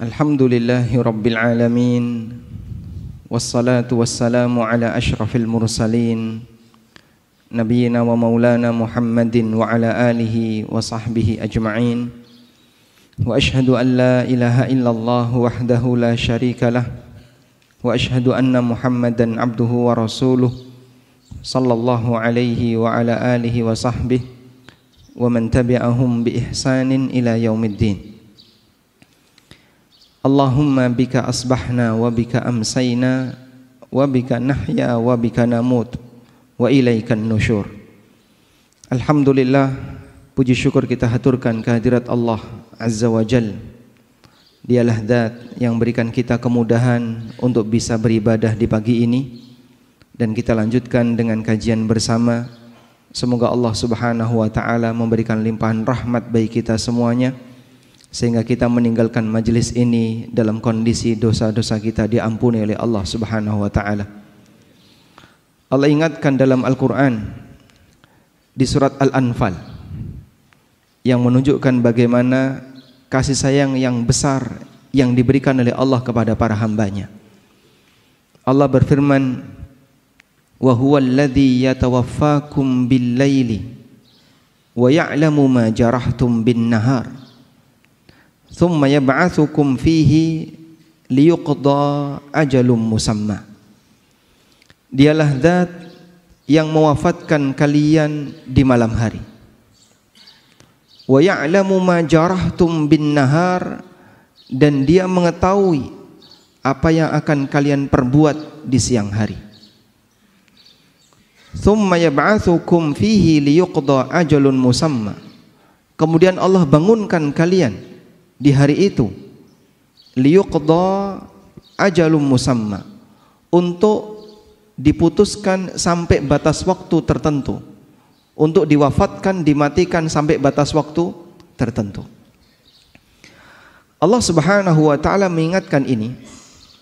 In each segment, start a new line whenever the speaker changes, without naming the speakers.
Alhamdulillahi Rabbil Alamin, wassalatu wassalamu ala ashrafil mursalin, Nabiyyina wa maulana Muhammadin wa ala alihi wa sahbihi ajma'in. Wa ashhadu an la ilaha illallah wahdahu la syarika lah, wa ashhadu anna Muhammadan abduhu wa rasuluh, sallallahu alaihi wa ala alihi wa sahbihi wa man tabi'ahum bi ihsanin ila yaumiddin. Allahumma bika asbahna wa bika amsayna wa bika nahya wa bika namut wa ilaikan nusyur. Alhamdulillah, puji syukur kita haturkan kehadirat Allah Azza wa Jal. Dialah zat yang berikan kita kemudahan untuk bisa beribadah di pagi ini, dan kita lanjutkan dengan kajian bersama. Semoga Allah Subhanahu wa taala memberikan limpahan rahmat bagi kita semuanya, sehingga kita meninggalkan majelis ini dalam kondisi dosa-dosa kita diampuni oleh Allah Subhanahu wa taala. Allah ingatkan dalam Al-Qur'an di surat Al-Anfal yang menunjukkan bagaimana kasih sayang yang besar yang diberikan oleh Allah kepada para hambanya. Allah berfirman, "Wa huwal ladzi yatawaffakum bil-laili wa ya'lamu ma jarahtum bin-nahar. Thumma yab'atsukum fihi liyuqda ajalum musamma." Dialah zat yang mewafatkan kalian di malam hari. Wa ya'lamu ma jarahtum bin nahar, dan dia mengetahui apa yang akan kalian perbuat di siang hari. Thumma yab'atsukum fihi liyuqda ajalun musamma. Kemudian Allah bangunkan kalian di hari itu, liyuqda ajalum musamma, untuk diputuskan sampai batas waktu tertentu, untuk diwafatkan, dimatikan sampai batas waktu tertentu. Allah Subhanahu wa taala mengingatkan ini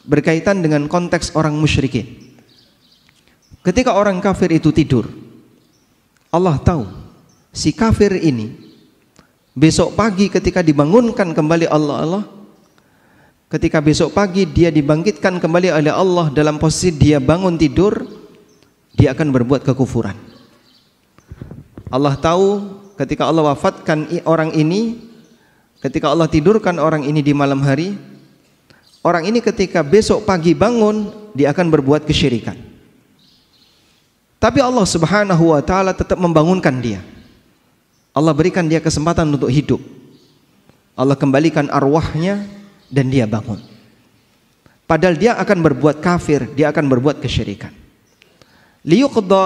berkaitan dengan konteks orang musyrikin. Ketika orang kafir itu tidur, Allah tahu si kafir ini besok pagi ketika dibangunkan kembali Allah, ketika besok pagi dia dibangkitkan kembali oleh Allah dalam posisi dia bangun tidur, dia akan berbuat kekufuran. Allah tahu ketika Allah wafatkan orang ini, ketika Allah tidurkan orang ini di malam hari, orang ini ketika besok pagi bangun, dia akan berbuat kesyirikan. Tapi Allah Subhanahu wa taala tetap membangunkan dia. Allah berikan dia kesempatan untuk hidup. Allah kembalikan arwahnya dan dia bangun. Padahal dia akan berbuat kafir, dia akan berbuat kesyirikan. Liyuqda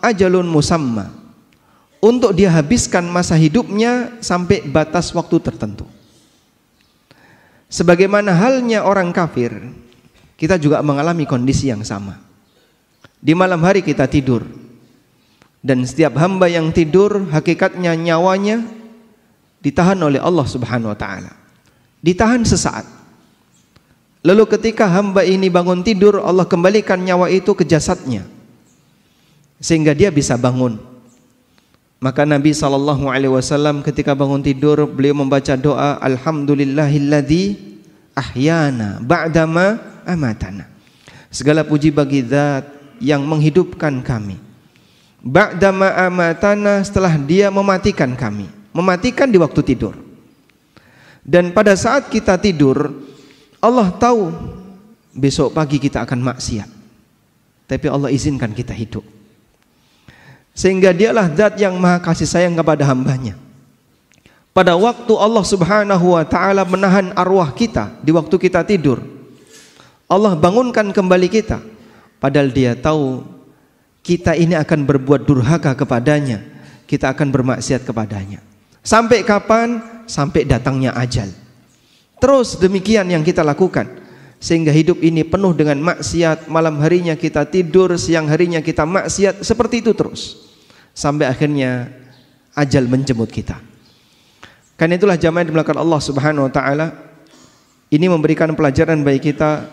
ajalun musamma, untuk dia habiskan masa hidupnya sampai batas waktu tertentu. Sebagaimana halnya orang kafir, kita juga mengalami kondisi yang sama. Di malam hari kita tidur, dan setiap hamba yang tidur hakikatnya nyawanya ditahan oleh Allah Subhanahu wa taala. Ditahan sesaat. Lalu ketika hamba ini bangun tidur, Allah kembalikan nyawa itu ke jasadnya sehingga dia bisa bangun. Maka Nabi SAW ketika bangun tidur, beliau membaca doa, Alhamdulillahilladzi ahyana ba'dama amatana. Segala puji bagi zat yang menghidupkan kami ba'dama amatana, setelah dia mematikan kami. Mematikan di waktu tidur. Dan pada saat kita tidur, Allah tahu besok pagi kita akan maksiat, tapi Allah izinkan kita hidup. Sehingga dialah zat yang maha kasih sayang kepada hambanya. Pada waktu Allah Subhanahu wa ta'ala menahan arwah kita di waktu kita tidur, Allah bangunkan kembali kita. Padahal dia tahu kita ini akan berbuat durhaka kepadanya, kita akan bermaksiat kepadanya. Sampai kapan? Sampai datangnya ajal. Terus demikian yang kita lakukan, sehingga hidup ini penuh dengan maksiat. Malam harinya kita tidur, siang harinya kita maksiat, seperti itu terus sampai akhirnya ajal menjemput kita. Karena itulah jamaah yang dimuliakan Allah Subhanahu wa taala, ini memberikan pelajaran bagi kita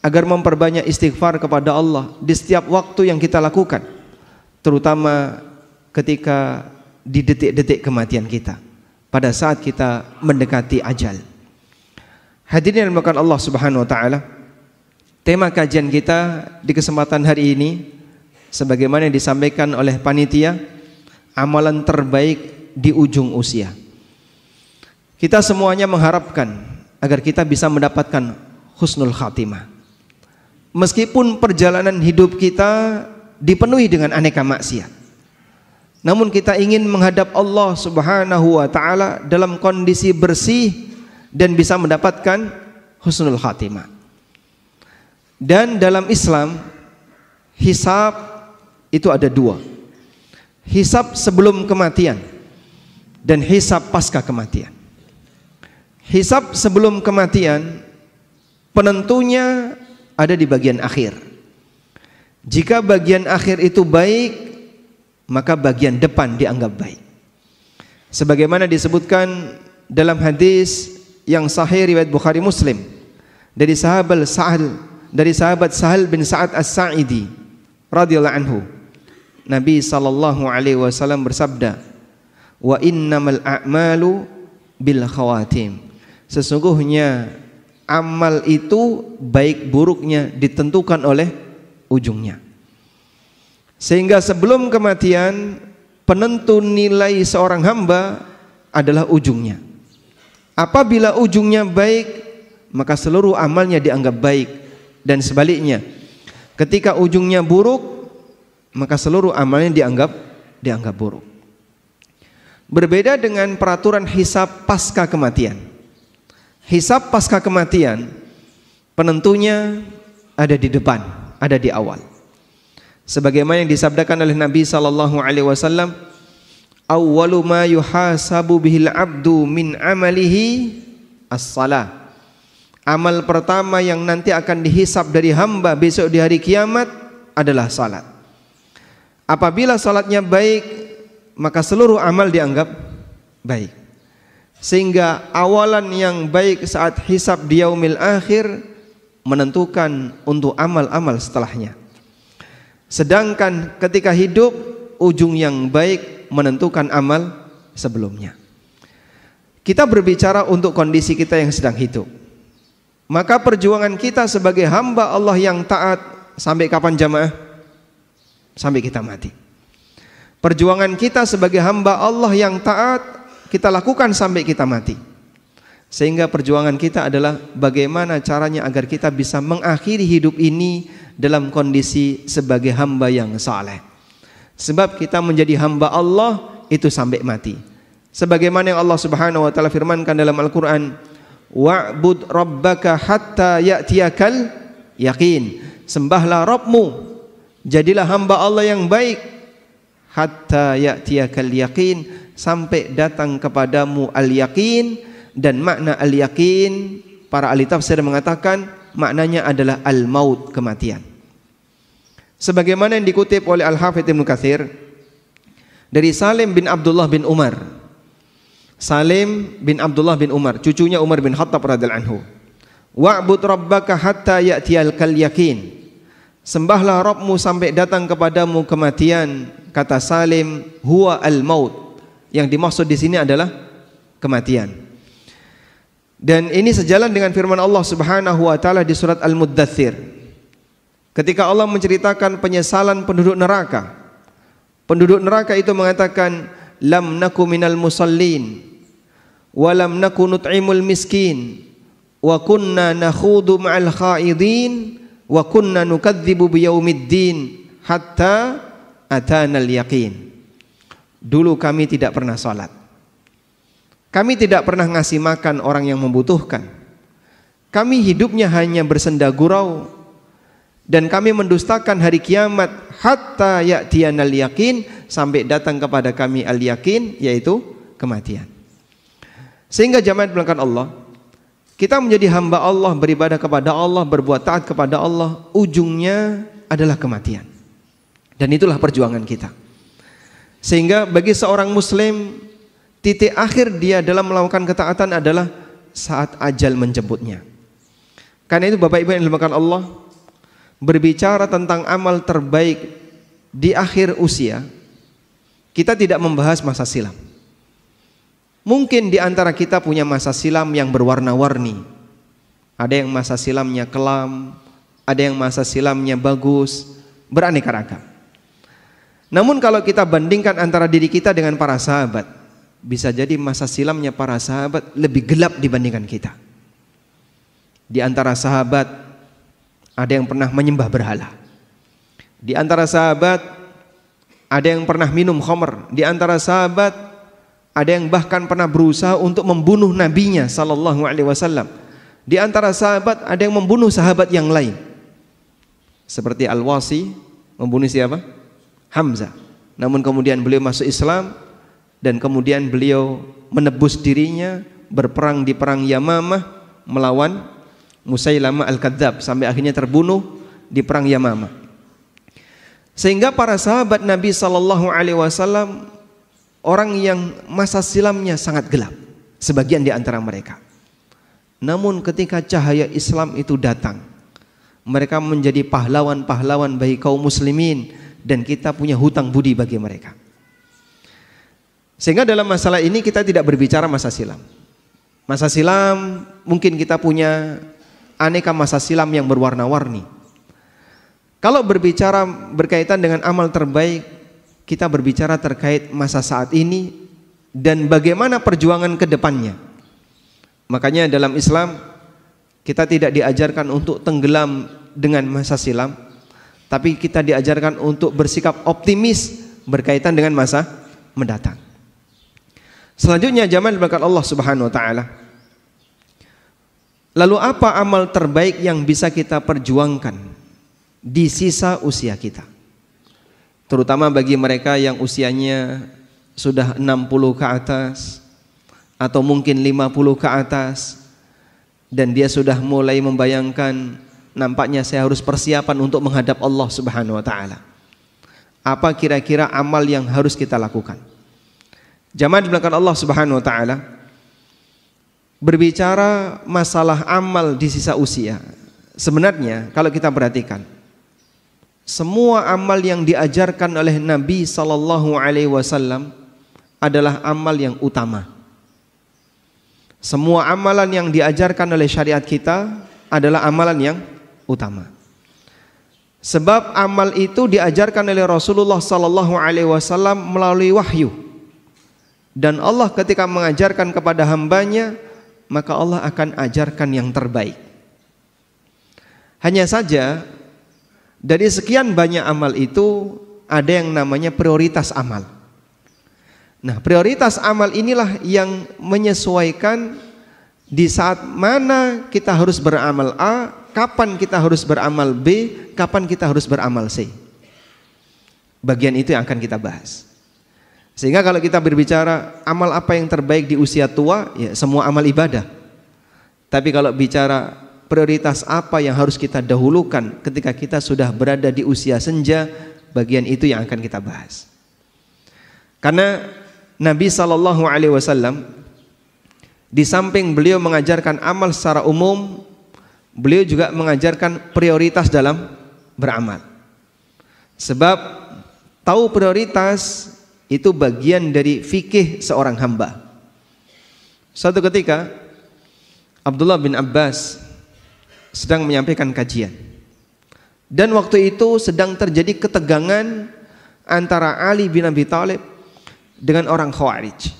agar memperbanyak istighfar kepada Allah di setiap waktu yang kita lakukan, terutama ketika di detik-detik kematian kita, pada saat kita mendekati ajal. Hadirin yang dimuliakan Allah Subhanahu wa taala, tema kajian kita di kesempatan hari ini sebagaimana yang disampaikan oleh panitia, amalan terbaik di ujung usia. Kita semuanya mengharapkan agar kita bisa mendapatkan husnul khatimah. Meskipun perjalanan hidup kita dipenuhi dengan aneka maksiat, namun kita ingin menghadap Allah Subhanahu wa taala dalam kondisi bersih dan bisa mendapatkan husnul khatimah. Dan dalam Islam, hisab itu ada dua. Hisab sebelum kematian dan hisab pasca kematian. Hisab sebelum kematian penentunya ada di bagian akhir. Jika bagian akhir itu baik, maka bagian depan dianggap baik. Sebagaimana disebutkan dalam hadis yang sahih riwayat Bukhari Muslim dari sahabat Sahal bin Sa'ad As-Sa'idi radhiyallahu anhu, Nabi sallallahu alaihi wasallam bersabda, "Wa innamal a'malu bil khawatim." Sesungguhnya amal itu baik buruknya ditentukan oleh ujungnya. Sehingga sebelum kematian penentu nilai seorang hamba adalah ujungnya. Apabila ujungnya baik, maka seluruh amalnya dianggap baik, dan sebaliknya ketika ujungnya buruk, maka seluruh amalnya dianggap buruk. Berbeda dengan peraturan hisab pasca kematian. Hisab pasca kematian penentunya ada di depan, ada di awal. Sebagaimana yang disabdakan oleh Nabi sallallahu alaihi wasallam, awwalu ma yuhasabu bihil abdu min amalihi as-salah. Amal pertama yang nanti akan dihisab dari hamba besok di hari kiamat adalah salat. Apabila salatnya baik, maka seluruh amal dianggap baik. Sehingga awalan yang baik saat hisab di yaumil akhir menentukan untuk amal-amal setelahnya. Sedangkan ketika hidup, ujung yang baik menentukan amal sebelumnya. Kita berbicara untuk kondisi kita yang sedang hidup. Maka perjuangan kita sebagai hamba Allah yang taat sampai kapan jamaah? Sampai kita mati. Perjuangan kita sebagai hamba Allah yang taat kita lakukan sampai kita mati. Sehingga perjuangan kita adalah bagaimana caranya agar kita bisa mengakhiri hidup ini dalam kondisi sebagai hamba yang saleh. Sebab kita menjadi hamba Allah itu sampai mati. Sebagaimana yang Allah Subhanahu wa taala firmankan dalam Al-Qur'an, wa'bud rabbaka hatta ya'tiyakal yaqin. Sembahlah Rabbmu, jadilah hamba Allah yang baik hatta ya'tiyakal yaqin, sampai datang kepadamu al-yaqin. Dan makna al-yaqin para ahli tafsir mengatakan maknanya adalah al-maut, kematian. Sebagaimana yang dikutip oleh Al-Hafidz Ibnu Katsir dari Salim bin Abdullah bin Umar. Salim bin Abdullah bin Umar, cucunya Umar bin Khattab radhiyallahu anhu. Wa'bud rabbaka hatta ya'tiyakal yaqin. Sembahlah Rabbmu sampai datang kepadamu kematian. Kata Salim, huwa al-maut. Yang dimaksud di sini adalah kematian. Dan ini sejalan dengan firman Allah Subhanahu wa taala di surat Al-Muddatsir. Ketika Allah menceritakan penyesalan penduduk neraka. Penduduk neraka itu mengatakan, lam naku minal musallin wa lam naku nut'imul miskin wa kunna nakhudu ma'al khaidin wa kunna nukadzibu biyaumiddin hatta atanal yaqin. Dulu kami tidak pernah salat. Kami tidak pernah ngasih makan orang yang membutuhkan. Kami hidupnya hanya bersenda gurau. Dan kami mendustakan hari kiamat hatta ya'tiyanal yaqin, sampai datang kepada kami al-yaqin, yaitu kematian. Sehingga jamaah belakang Allah, kita menjadi hamba Allah, beribadah kepada Allah, berbuat taat kepada Allah, ujungnya adalah kematian. Dan itulah perjuangan kita. Sehingga bagi seorang muslim, titik akhir dia dalam melakukan ketaatan adalah saat ajal menjemputnya. Karena itu Bapak Ibu yang dimuliakan Allah, berbicara tentang amal terbaik di akhir usia, kita tidak membahas masa silam. Mungkin di antara kita punya masa silam yang berwarna-warni. Ada yang masa silamnya kelam, ada yang masa silamnya bagus, beraneka ragam. Namun kalau kita bandingkan antara diri kita dengan para sahabat, bisa jadi masa silamnya para sahabat lebih gelap dibandingkan kita. Di antara sahabat ada yang pernah menyembah berhala. Di antara sahabat ada yang pernah minum khamr. Di antara sahabat ada yang bahkan pernah berusaha untuk membunuh nabinya sallallahu alaihi wasallam. Di antara sahabat ada yang membunuh sahabat yang lain. Seperti Al-Wasi membunuh siapa? Hamzah. Namun kemudian beliau masuk Islam dan kemudian beliau menebus dirinya berperang di perang Yamamah melawan Musailamah Al-Kadzab sampai akhirnya terbunuh di perang Yamamah. Sehingga para sahabat Nabi sallallahu alaihi wasallam orang yang masa silamnya sangat gelap, sebagian di antara mereka. Namun ketika cahaya Islam itu datang, mereka menjadi pahlawan-pahlawan bagi kaum muslimin dan kita punya hutang budi bagi mereka. Sehingga dalam masalah ini kita tidak berbicara masa silam. Masa silam mungkin kita punya aneka masa silam yang berwarna-warni. Kalau berbicara berkaitan dengan amal terbaik, kita berbicara terkait masa saat ini dan bagaimana perjuangan ke depannya. Makanya dalam Islam kita tidak diajarkan untuk tenggelam dengan masa silam, tapi kita diajarkan untuk bersikap optimis berkaitan dengan masa mendatang. Selanjutnya jamaah berkat Allah Subhanahu wa taala. Lalu apa amal terbaik yang bisa kita perjuangkan di sisa usia kita? Terutama bagi mereka yang usianya sudah 60 ke atas atau mungkin 50 ke atas dan dia sudah mulai membayangkan nampaknya saya harus persiapan untuk menghadap Allah Subhanahu wa taala. Apa kira-kira amal yang harus kita lakukan? Jamaah di belakang Allah Subhanahu wa taala, berbicara masalah amal di sisa usia, sebenarnya kalau kita perhatikan semua amal yang diajarkan oleh Nabi sallallahu alaihi wasallam adalah amal yang utama. Semua amalan yang diajarkan oleh syariat kita adalah amalan yang utama. Sebab amal itu diajarkan oleh Rasulullah sallallahu alaihi wasallam melalui wahyu. Dan Allah ketika mengajarkan kepada hambanya, maka Allah akan ajarkan yang terbaik. Hanya saja dari sekian banyak amal itu ada yang namanya prioritas amal. Nah, prioritas amal inilah yang menyesuaikan di saat mana kita harus beramal A, kapan kita harus beramal B, kapan kita harus beramal C. Bagian itu yang akan kita bahas. Sehingga kalau kita berbicara amal apa yang terbaik di usia tua, ya semua amal ibadah. Tapi kalau bicara prioritas apa yang harus kita dahulukan ketika kita sudah berada di usia senja, bagian itu yang akan kita bahas. Karena Nabi sallallahu alaihi wasallam di samping beliau mengajarkan amal secara umum, beliau juga mengajarkan prioritas dalam beramal. Sebab tahu prioritas itu bagian dari fikih seorang hamba. Suatu ketika Abdullah bin Abbas sedang menyampaikan kajian, dan waktu itu sedang terjadi ketegangan antara Ali bin Abi Thalib dengan orang Khawarij.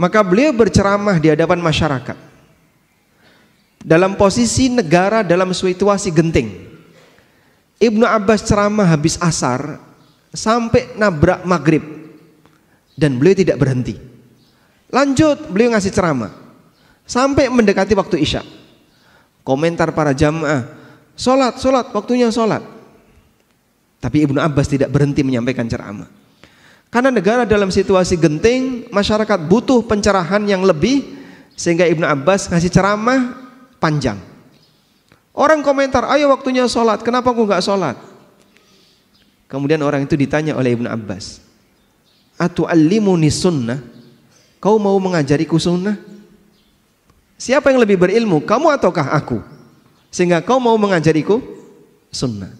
Maka beliau berceramah di hadapan masyarakat dalam posisi negara dalam situasi genting. Ibnu Abbas ceramah habis asar sampai nabrak maghrib dan beliau tidak berhenti. Lanjut beliau ngasih ceramah sampai mendekati waktu isya. Komentar para jamaah, sholat, waktunya sholat. Tapi Ibnu Abbas tidak berhenti menyampaikan ceramah. Karena negara dalam situasi genting, masyarakat butuh pencerahan yang lebih, sehingga Ibnu Abbas ngasih ceramah panjang. Orang komentar, ayo waktunya sholat, kenapa aku nggak sholat? Kemudian orang itu ditanya oleh Ibnu Abbas, atu'allimuni sunnah? Kau mau mengajariku sunnah? Siapa yang lebih berilmu, kamu ataukah aku? Sehingga kau mau mengajariku sunnah.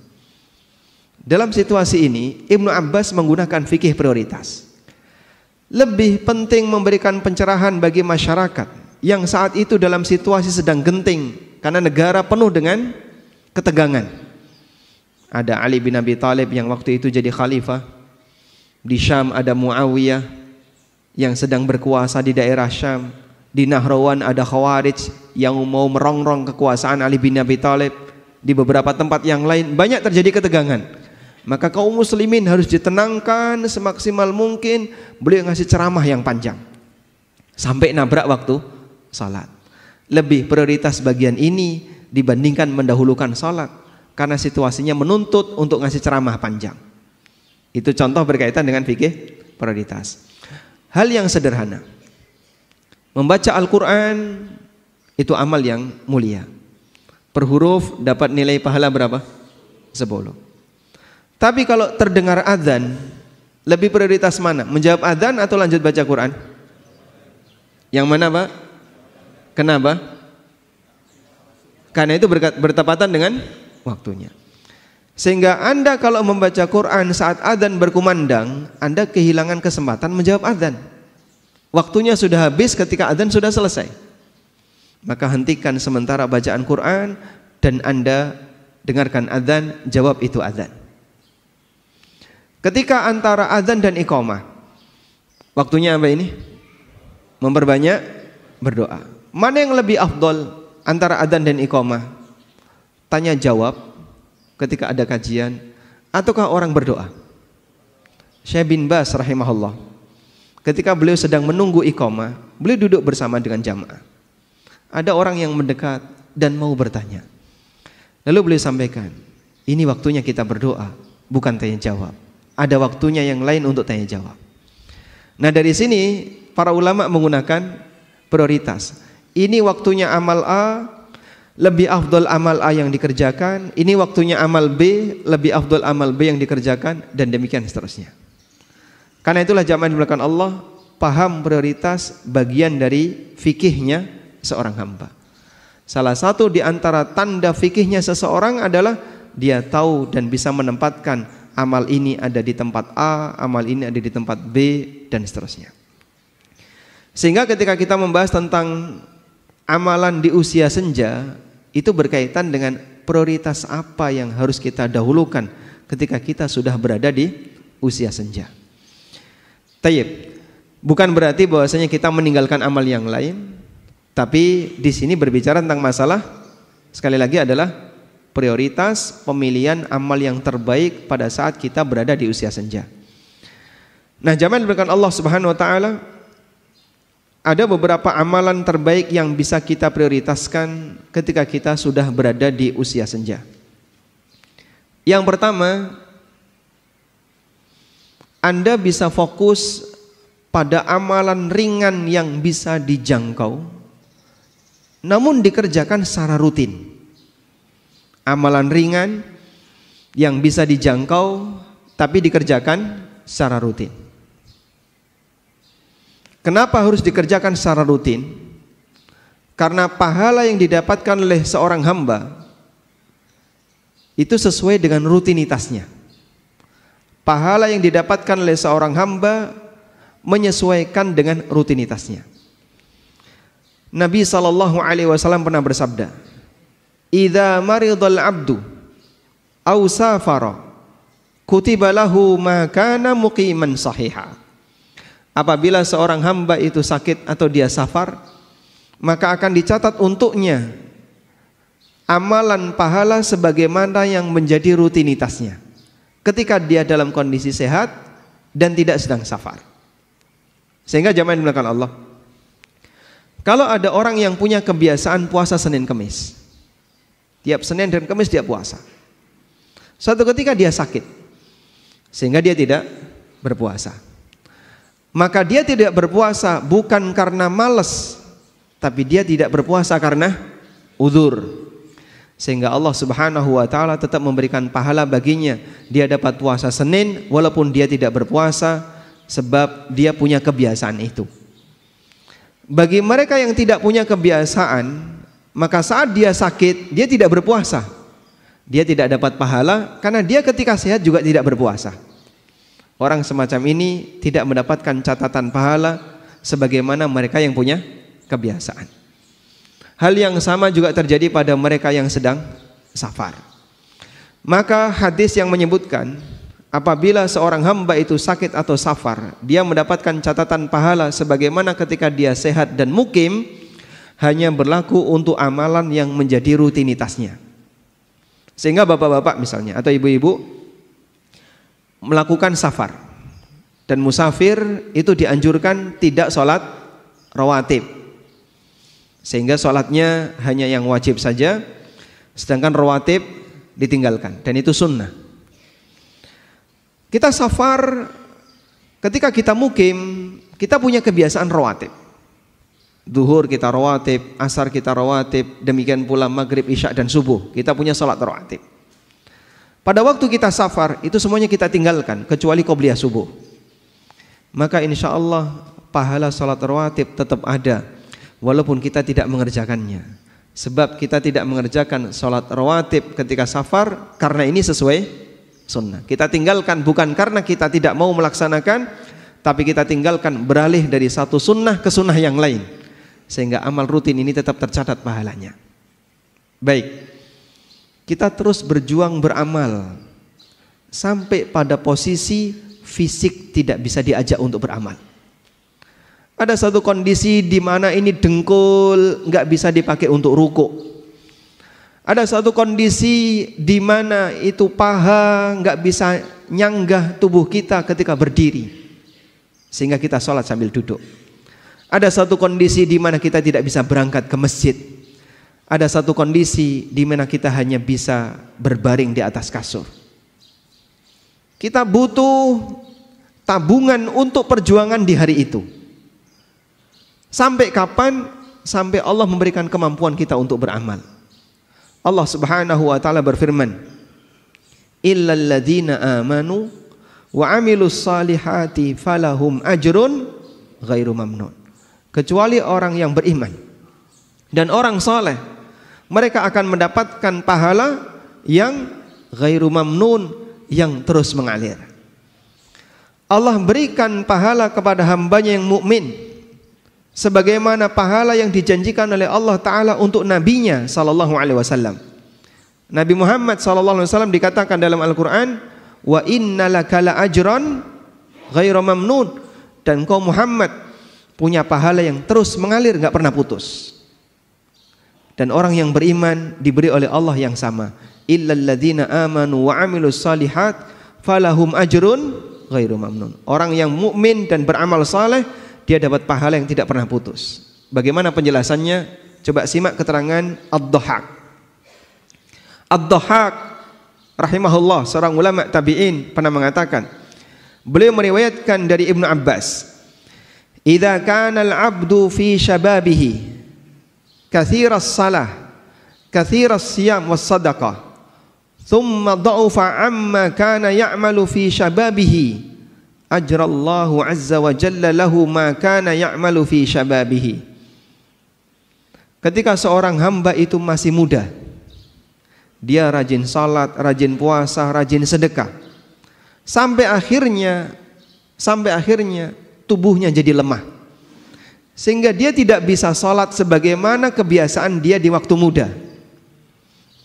Dalam situasi ini Ibnu Abbas menggunakan fikih prioritas. Lebih penting memberikan pencerahan bagi masyarakat yang saat itu dalam situasi sedang genting karena negara penuh dengan ketegangan. Ada Ali bin Abi Thalib yang waktu itu jadi khalifah. Di Syam ada Muawiyah yang sedang berkuasa di daerah Syam. Di Nahrawan ada Khawarij yang mau merongrong kekuasaan Ali bin Abi Thalib. Di beberapa tempat yang lain banyak terjadi ketegangan. Maka kaum muslimin harus ditenangkan semaksimal mungkin. Beliau ngasih ceramah yang panjang sampai nabrak waktu salat. Lebih prioritas bagian ini dibandingkan mendahulukan salat karena situasinya menuntut untuk ngasih ceramah panjang. Itu contoh berkaitan dengan fikih prioritas. Hal yang sederhana, membaca Al-Quran itu amal yang mulia. Per huruf dapat nilai pahala berapa? 10. Tapi kalau terdengar adzan, lebih prioritas mana? Menjawab adzan atau lanjut baca Quran? Yang mana, Pak? Kenapa? Karena itu bertepatan dengan waktunya. Sehingga Anda kalau membaca Quran saat adzan berkumandang, Anda kehilangan kesempatan menjawab adzan. Waktunya sudah habis ketika adzan sudah selesai. Maka hentikan sementara bacaan Quran dan Anda dengarkan adzan, jawab itu adzan. Ketika antara adzan dan iqamah, waktunya apa ini? Memperbanyak berdoa. Mana yang lebih afdol antara adzan dan iqamah? Tanya jawab ketika ada kajian ataukah orang berdoa? Syekh bin Baz rahimahullah, ketika beliau sedang menunggu iqamah, beliau duduk bersama dengan jamaah. Ada orang yang mendekat dan mau bertanya. Lalu beliau sampaikan, ini waktunya kita berdoa, bukan tanya jawab. Ada waktunya yang lain untuk tanya jawab. Nah dari sini para ulama menggunakan prioritas. Ini waktunya amal A, lebih afdol amal A yang dikerjakan. Ini waktunya amal B, lebih afdol amal B yang dikerjakan, dan demikian seterusnya. Karena itulah jamaah dimulakan Allah, paham prioritas bagian dari fikihnya seorang hamba. Salah satu di antara tanda fikihnya seseorang adalah dia tahu dan bisa menempatkan amal ini ada di tempat A, amal ini ada di tempat B, dan seterusnya. Sehingga ketika kita membahas tentang amalan di usia senja, itu berkaitan dengan prioritas apa yang harus kita dahulukan ketika kita sudah berada di usia senja. Tayyib, bukan berarti bahwasanya kita meninggalkan amal yang lain, tapi di sini berbicara tentang masalah sekali lagi adalah prioritas pemilihan amal yang terbaik pada saat kita berada di usia senja. Nah, jamaah diberikan Allah Subhanahu wa taala, ada beberapa amalan terbaik yang bisa kita prioritaskan ketika kita sudah berada di usia senja. Yang pertama, Anda bisa fokus pada amalan ringan yang bisa dijangkau namun dikerjakan secara rutin. Amalan ringan yang bisa dijangkau tapi dikerjakan secara rutin. Kenapa harus dikerjakan secara rutin? Karena pahala yang didapatkan oleh seorang hamba itu sesuai dengan rutinitasnya. Pahala yang didapatkan oleh seorang hamba menyesuaikan dengan rutinitasnya. Nabi SAW pernah bersabda, "Idza maridal abdu aw safara kutiba lahu ma kana muqiman sahiha." Apabila seorang hamba itu sakit atau dia safar, maka akan dicatat untuknya amalan pahala sebagaimana yang menjadi rutinitasnya ketika dia dalam kondisi sehat dan tidak sedang safar. Sehingga jamaah yang dimuliakan Allah, kalau ada orang yang punya kebiasaan puasa Senin Kemis, tiap Senin dan Kemis dia puasa, suatu ketika dia sakit sehingga dia tidak berpuasa, maka dia tidak berpuasa bukan karena malas, tapi dia tidak berpuasa karena uzur. Sehingga Allah Subhanahu wa taala tetap memberikan pahala baginya. Dia dapat puasa Senin walaupun dia tidak berpuasa sebab dia punya kebiasaan itu. Bagi mereka yang tidak punya kebiasaan, maka saat dia sakit, dia tidak berpuasa. Dia tidak dapat pahala karena dia ketika sehat juga tidak berpuasa. Orang semacam ini tidak mendapatkan catatan pahala sebagaimana mereka yang punya kebiasaan. Hal yang sama juga terjadi pada mereka yang sedang safar. Maka hadis yang menyebutkan apabila seorang hamba itu sakit atau safar, dia mendapatkan catatan pahala sebagaimana ketika dia sehat dan mukim, hanya berlaku untuk amalan yang menjadi rutinitasnya. Sehingga bapak-bapak misalnya atau ibu-ibu melakukan safar, dan musafir itu dianjurkan tidak sholat rawatib, sehingga sholatnya hanya yang wajib saja, sedangkan rawatib ditinggalkan, dan itu sunnah. Kita safar, ketika kita mukim, kita punya kebiasaan rawatib. Zuhur kita rawatib, asar kita rawatib, demikian pula maghrib, isya dan subuh kita punya sholat rawatib. Pada waktu kita safar itu semuanya kita tinggalkan kecuali qobliyah subuh. Maka insya Allah pahala sholat rawatib tetap ada walaupun kita tidak mengerjakannya. Sebab kita tidak mengerjakan sholat rawatib ketika safar karena ini sesuai sunnah. Kita tinggalkan bukan karena kita tidak mau melaksanakan, tapi kita tinggalkan beralih dari satu sunnah ke sunnah yang lain, sehingga amal rutin ini tetap tercatat pahalanya. Baik, kita terus berjuang beramal sampai pada posisi fisik tidak bisa diajak untuk beramal. Ada satu kondisi di mana ini dengkul nggak bisa dipakai untuk ruku. Ada satu kondisi di mana itu paha nggak bisa nyanggah tubuh kita ketika berdiri, sehingga kita sholat sambil duduk. Ada satu kondisi di mana kita tidak bisa berangkat ke masjid. Ada satu kondisi di mana kita hanya bisa berbaring di atas kasur. Kita butuh tabungan untuk perjuangan di hari itu. Sampai kapan? Sampai Allah memberikan kemampuan kita untuk beramal. Allah Subhanahu wa taala berfirman, "Illal ladzina amanu wa 'amilus salihati falahum ajrun ghairu mamnun." Kecuali orang yang beriman dan orang saleh, mereka akan mendapatkan pahala yang ghairu mamnun, yang terus mengalir. Allah berikan pahala kepada hambanya yang mukmin sebagaimana pahala yang dijanjikan oleh Allah Ta'ala untuk nabinya sallallahu alaihi wasallam. Nabi Muhammad sallallahu alaihi wasallam dikatakan dalam Al-Quran, wa innalaka la ajran ghairu mamnun, dan kau Muhammad punya pahala yang terus mengalir, gak pernah putus. Dan orang yang beriman diberi oleh Allah yang sama, illal ladzina amanu wa 'amilus salihat falahum ajrun ghairu mamnun. Orang yang mukmin dan beramal saleh, dia dapat pahala yang tidak pernah putus. Bagaimana penjelasannya? Coba simak keterangan Ad-Dhahhak. Ad-Dhahhak rahimahullah, seorang ulama tabi'in, pernah mengatakan, beliau meriwayatkan dari Ibnu Abbas, idza kana al-'abdu fi shababihi kathiras salah, kathiras siyam was sadaqah, thumma dha'ufa amma kana ya'malu fi shababihi, ajrallahu azza wa jalla lahu ma kana ya'malu fi shababihi. Ketika seorang hamba itu masih muda, dia rajin salat, rajin puasa, rajin sedekah, sampai akhirnya tubuhnya jadi lemah, sehingga dia tidak bisa salat sebagaimana kebiasaan dia di waktu muda.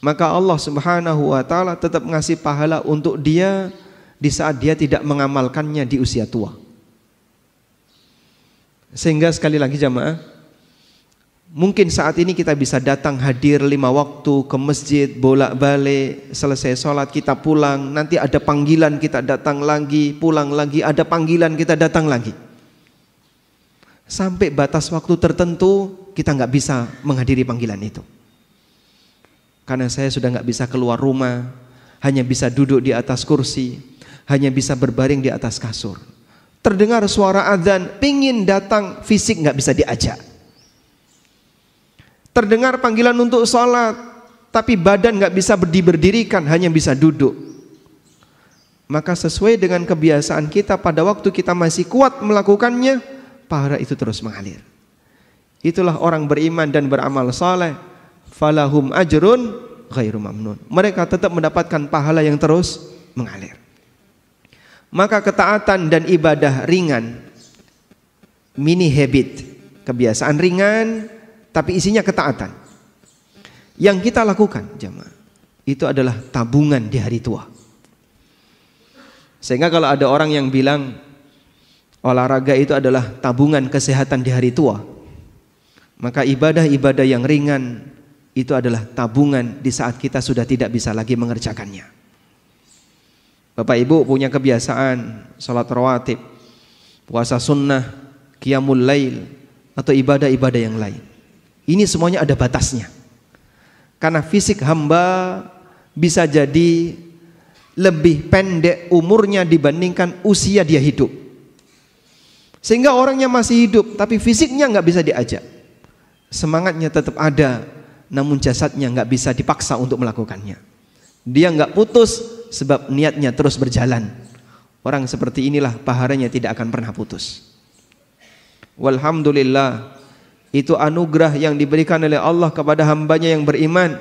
Maka Allah Subhanahu wa taala tetap ngasih pahala untuk dia di saat dia tidak mengamalkannya di usia tua. Sehingga sekali lagi jamaah, mungkin saat ini kita bisa datang hadir 5 waktu ke masjid, bolak-balik, selesai sholat kita pulang, nanti ada panggilan kita datang lagi, pulang lagi, ada panggilan kita datang lagi. Sampai batas waktu tertentu kita nggak bisa menghadiri panggilan itu. Karena saya sudah nggak bisa keluar rumah, hanya bisa duduk di atas kursi, hanya bisa berbaring di atas kasur. Terdengar suara adzan, pingin datang, fisik nggak bisa diajak. Terdengar panggilan untuk sholat, tapi badan nggak bisa berdirikan, hanya bisa duduk. Maka sesuai dengan kebiasaan kita pada waktu kita masih kuat melakukannya, pahala itu terus mengalir. Itulah orang beriman dan beramal saleh, falahum ajrun ghairu mamnun. Mereka tetap mendapatkan pahala yang terus mengalir. Maka ketaatan dan ibadah ringan, mini habit, kebiasaan ringan tapi isinya ketaatan. yang kita lakukan jemaah itu adalah tabungan di hari tua. Sehingga kalau ada orang yang bilang olahraga itu adalah tabungan kesehatan di hari tua, maka ibadah-ibadah yang ringan itu adalah tabungan di saat kita sudah tidak bisa lagi mengerjakannya. Bapak Ibu punya kebiasaan sholat rawatib, puasa sunnah, qiyamul lail, atau ibadah-ibadah yang lain. Ini semuanya ada batasnya. Karena fisik hamba bisa jadi lebih pendek umurnya dibandingkan usia dia hidup. Sehingga orangnya masih hidup tapi fisiknya nggak bisa diajak. Semangatnya tetap ada, namun jasadnya nggak bisa dipaksa untuk melakukannya. Dia nggak putus sebab niatnya terus berjalan. Orang seperti inilah pahalanya tidak akan pernah putus. Walhamdulillah, itu anugerah yang diberikan oleh Allah kepada hambanya yang beriman.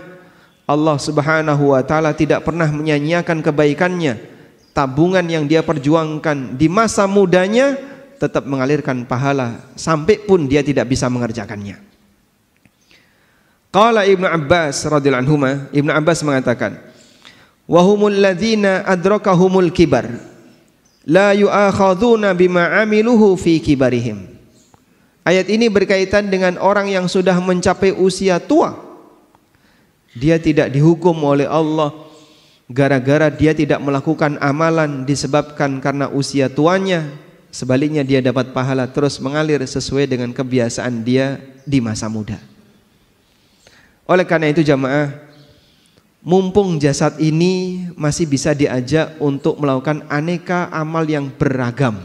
Allah Subhanahu wa ta'ala tidak pernah menyia-nyiakan kebaikannya. Tabungan yang dia perjuangkan di masa mudanya tetap mengalirkan pahala sampai pun dia tidak bisa mengerjakannya. Qala Ibnu Abbas radhiyallahu anhuma, Ibnu Abbas mengatakan, wa humul ladzina adrakahumul kibar la yu'akhadzuna bima amiluhu fi kibarihim. Ayat ini berkaitan dengan orang yang sudah mencapai usia tua. Dia tidak dihukum oleh Allah gara-gara dia tidak melakukan amalan disebabkan karena usia tuanya. Sebaliknya dia dapat pahala terus mengalir sesuai dengan kebiasaan dia di masa muda. Oleh karena itu jamaah, mumpung jasad ini masih bisa diajak untuk melakukan aneka amal yang beragam,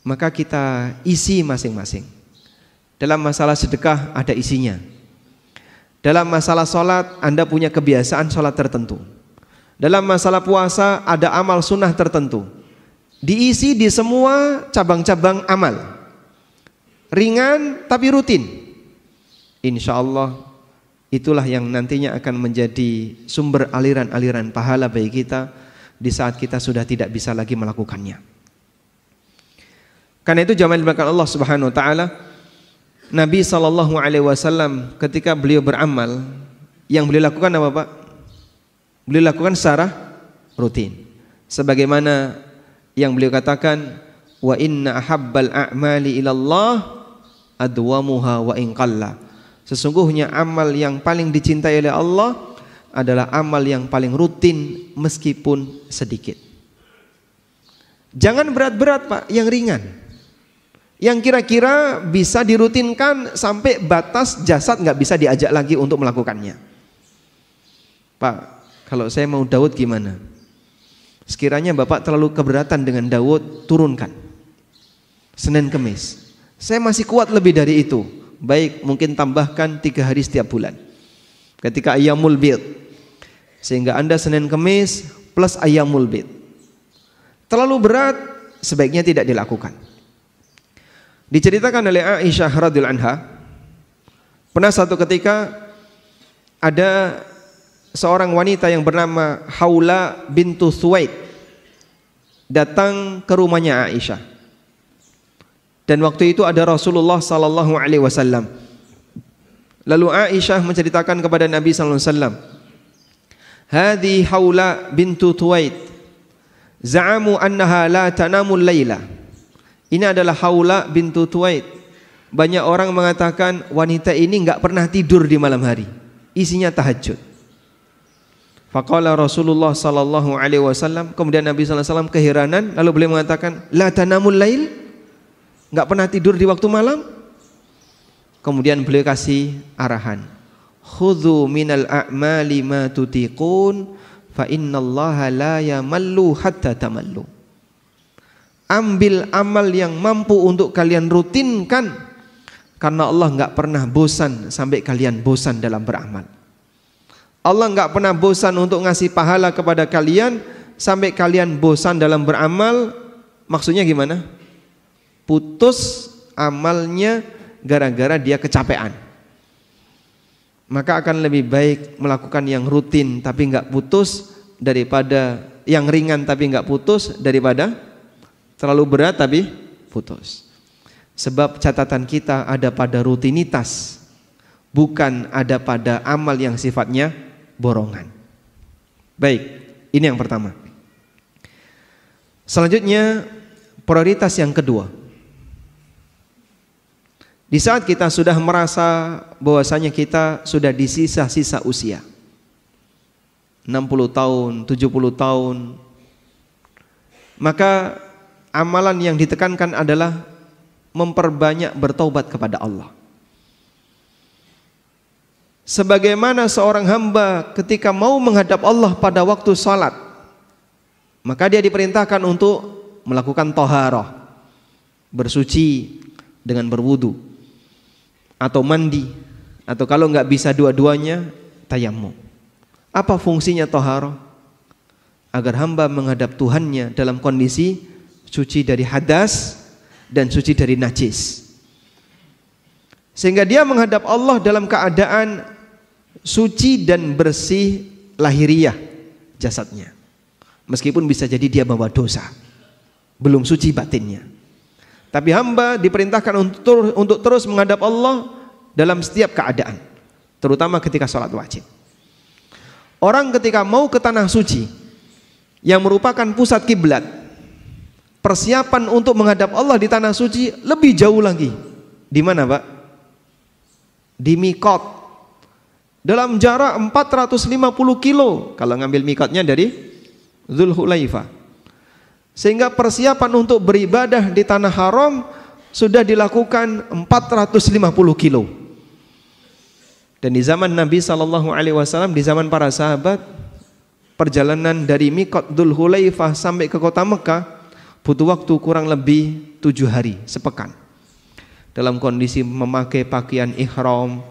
maka kita isi masing-masing. Dalam masalah sedekah ada isinya. Dalam masalah sholat Anda punya kebiasaan sholat tertentu. Dalam masalah puasa ada amal sunnah tertentu. Diisi di semua cabang-cabang amal. Ringan tapi rutin. Insya Allah itulah yang nantinya akan menjadi sumber aliran-aliran pahala bagi kita di saat kita sudah tidak bisa lagi melakukannya. Karena itu jamaah dimuliakan Allah Subhanahu wa taala, Nabi SAW ketika beliau beramal, yang beliau lakukan apa Pak? Beliau lakukan secara rutin. Sebagaimana yang beliau katakan, wa inna ahabbal a'mali ilallah adwamuha wa in qalla. Sesungguhnya amal yang paling dicintai oleh Allah adalah amal yang paling rutin meskipun sedikit. Jangan berat-berat Pak, yang ringan. Yang kira-kira bisa dirutinkan sampai batas jasad nggak bisa diajak lagi untuk melakukannya. Pak, kalau saya mau Daud gimana? Sekiranya Bapak terlalu keberatan dengan Daud, turunkan Senin Kemis. Saya masih kuat lebih dari itu. Baik, mungkin tambahkan 3 hari setiap bulan ketika Ayyamul Bid, sehingga Anda Senin Kemis plus Ayyamul Bid. Terlalu berat, sebaiknya tidak dilakukan. Diceritakan oleh Aisyah radhiyallahu anha, pernah satu ketika ada seorang wanita yang bernama Haula bintu Thuwaid datang ke rumahnya Aisyah. Dan waktu itu ada Rasulullah sallallahu alaihi wasallam. Lalu Aisyah menceritakan kepada Nabi sallallahu alaihi wasallam, "Hadhi Haula bintu Thuwaid, za'amu annaha la tanamul laila." Ini adalah Haula bintu Thuwaid. Banyak orang mengatakan wanita ini enggak pernah tidur di malam hari. Isinya tahajud. Faqala Rasulullah sallallahu alaihi wasallam, kemudian Nabi sallallahu alaihi wasallam keheranan, lalu beliau mengatakan, "La tanamul lail?" Enggak pernah tidur di waktu malam? Kemudian beliau kasih arahan. Khudhu minal a'mali ma tutiqun fa innallaha la yamallu hatta tamallu. Ambil amal yang mampu untuk kalian rutinkan, karena Allah enggak pernah bosan sampai kalian bosan dalam beramal. Allah enggak pernah bosan untuk ngasih pahala kepada kalian sampai kalian bosan dalam beramal. Maksudnya gimana? Putus amalnya gara-gara dia kecapean. Maka akan lebih baik melakukan yang rutin tapi enggak putus, daripada yang ringan tapi enggak putus, daripada terlalu berat tapi putus. Sebab catatan kita ada pada rutinitas, bukan ada pada amal yang sifatnya borongan. Baik, ini yang pertama. Selanjutnya, prioritas yang kedua. Di saat kita sudah merasa bahwasanya kita sudah di sisa-sisa usia 60 tahun, 70 tahun, maka amalan yang ditekankan adalah memperbanyak bertaubat kepada Allah. Sebagaimana seorang hamba ketika mau menghadap Allah pada waktu salat, maka dia diperintahkan untuk melakukan taharah, bersuci dengan berwudu atau mandi, atau kalau nggak bisa dua-duanya, tayammum. Apa fungsinya taharah? Agar hamba menghadap Tuhannya dalam kondisi suci dari hadas dan suci dari najis, sehingga dia menghadap Allah dalam keadaan suci dan bersih lahiriah jasadnya, meskipun bisa jadi dia bawa dosa, belum suci batinnya. Tapi hamba diperintahkan untuk terus menghadap Allah dalam setiap keadaan, terutama ketika sholat wajib. Orang ketika mau ke tanah suci yang merupakan pusat kiblat, persiapan untuk menghadap Allah di tanah suci lebih jauh lagi. Di mana, Pak? Di mikot, dalam jarak 450 kilo kalau ngambil mikotnya dari Dzulhulaifah. Sehingga persiapan untuk beribadah di tanah haram sudah dilakukan 450 kilo. Dan di zaman Nabi SAW, di zaman para sahabat, perjalanan dari mikot Dzulhulaifah sampai ke kota Mekah butuh waktu kurang lebih 7 hari, sepekan. Dalam kondisi memakai pakaian ihram,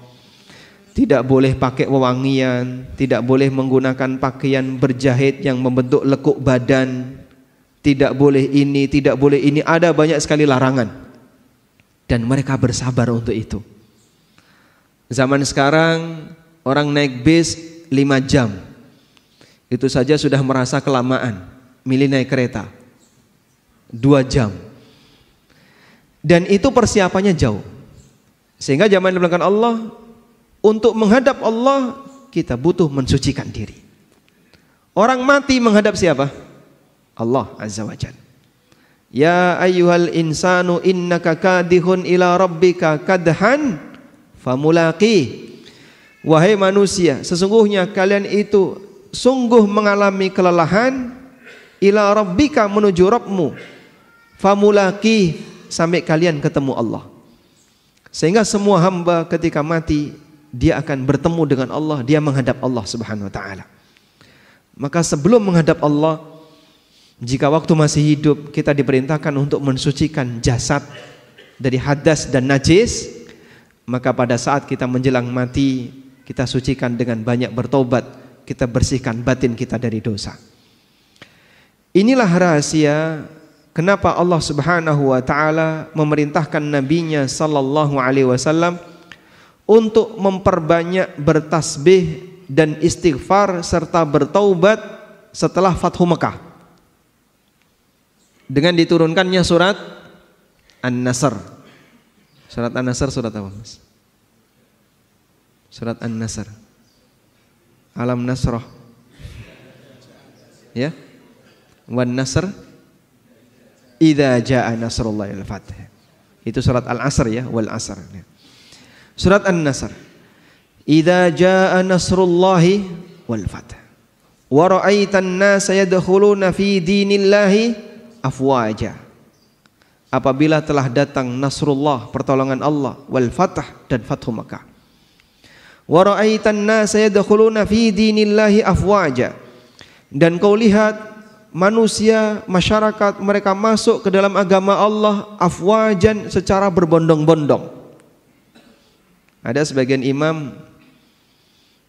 tidak boleh pakai wewangian, tidak boleh menggunakan pakaian berjahit yang membentuk lekuk badan, tidak boleh ini, tidak boleh ini, ada banyak sekali larangan. Dan mereka bersabar untuk itu. Zaman sekarang orang naik bis 5 jam, itu saja sudah merasa kelamaan. Milih naik kereta 2 jam, dan itu persiapannya jauh. Sehingga zaman dibelakang Allah, untuk menghadap Allah kita butuh mensucikan diri. Orang mati menghadap siapa? Allah Azza wa Jalla. Ya ayyuhal insanu innaka kadihun ila rabbika kadhan famulaqi. Wahai manusia, sesungguhnya kalian itu sungguh mengalami kelelahan ila rabbika, menuju Rabbmu, famulaqi, sampai kalian ketemu Allah. Sehingga semua hamba ketika mati dia akan bertemu dengan Allah, dia menghadap Allah Subhanahu wa taala. Maka sebelum menghadap Allah, jika waktu masih hidup, kita diperintahkan untuk mensucikan jasad dari hadas dan najis. Maka pada saat kita menjelang mati, kita sucikan dengan banyak bertobat, kita bersihkan batin kita dari dosa. Inilah rahasia kenapa Allah Subhanahu wa taala memerintahkan nabinya sallallahu alaihi wasallam untuk memperbanyak bertasbih dan istighfar serta bertaubat setelah Fathu Mekah, dengan diturunkannya surat An-Nasr. Surat An-Nasr surat apa, Mas? Surat An-Nasr. Alam Nasrah. Ya. Wan Nasr idza jaa nasrullahi wal fath. Itu surat Al-Asr ya, wal Asr. Surat An-Nasr. Idza jaa nasrullahi wal fath. Wa ra'aitan nasa yadkhuluna fi dinillahi afwaja. Apabila telah datang nasrullah, pertolongan Allah, wal fath, dan Fathu Makkah. Wa ra'aitan nasa yadkhuluna fi dinillahi afwaja. Dan kau lihat manusia, masyarakat, mereka masuk ke dalam agama Allah afwajan, secara berbondong-bondong. Ada sebagian imam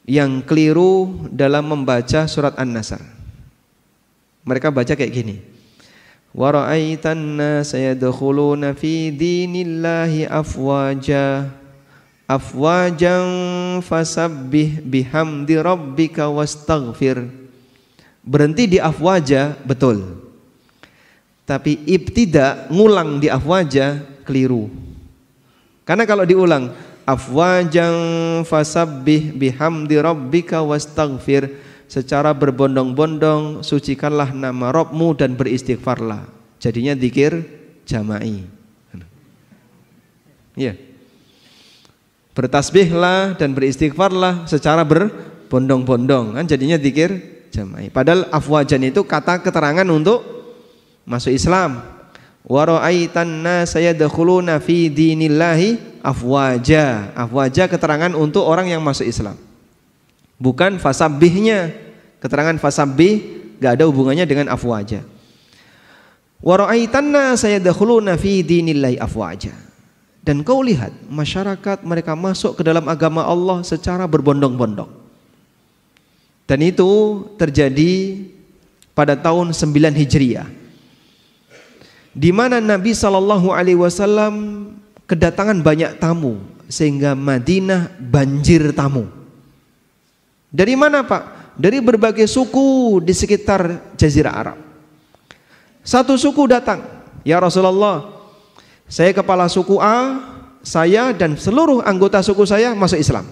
yang keliru dalam membaca surat An-Nasr. Mereka baca kayak gini. Wa ra'aitan nasa yadkhuluna fi dinillahi afwaja afwajan fasabbih bihamdi rabbika wastaghfir. Berhenti di afwaja betul, tapi ibtida ngulang di afwaja keliru. Karena kalau diulang afwajan fasabbih bihamdi rabbika wastaghfir, secara berbondong-bondong sucikanlah nama Rabbmu dan beristighfarlah. Jadinya zikir jama'i. Ya. Bertasbihlah dan beristighfarlah secara berbondong-bondong, kan jadinya zikir jama'i. Padahal afwajan itu kata keterangan untuk masuk Islam. Wa ra'aitan nasa yadkhuluna fi dinillahi afwaja. Afwaja keterangan untuk orang yang masuk Islam. Bukan fasabbihnya. Keterangan fasabbih enggak ada hubungannya dengan afwaja. Wa ra'aitan nasa yadkhuluna fi dinillahi afwaja. Dan kau lihat masyarakat mereka masuk ke dalam agama Allah secara berbondong-bondong. Dan itu terjadi pada tahun 9 Hijriah, di mana Nabi SAW kedatangan banyak tamu sehingga Madinah banjir tamu. Dari mana Pak? Dari berbagai suku di sekitar Jazirah Arab. Satu suku datang, ya Rasulullah, saya kepala suku A, saya dan seluruh anggota suku saya masuk Islam.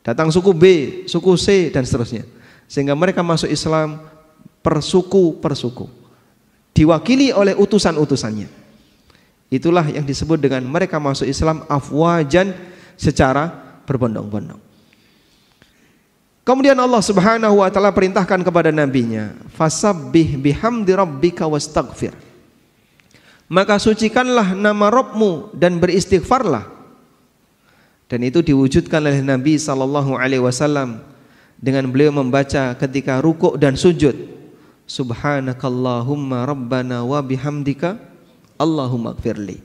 Datang suku B, suku C dan seterusnya, sehingga mereka masuk Islam per suku, diwakili oleh utusan-utusannya. Itulah yang disebut dengan mereka masuk Islam afwajan, secara berbondong-bondong. Kemudian Allah Subhanahu wa taala perintahkan kepada nabinya, fasabbih bihamdi rabbika wastaghfir. Maka sucikanlah nama Rabbmu dan beristighfarlah. Dan itu diwujudkan oleh Nabi sallallahu alaihi wasallam dengan beliau membaca ketika rukuk dan sujud, subhanakallahumma rabbana wa bihamdika Allahumma ighfirli.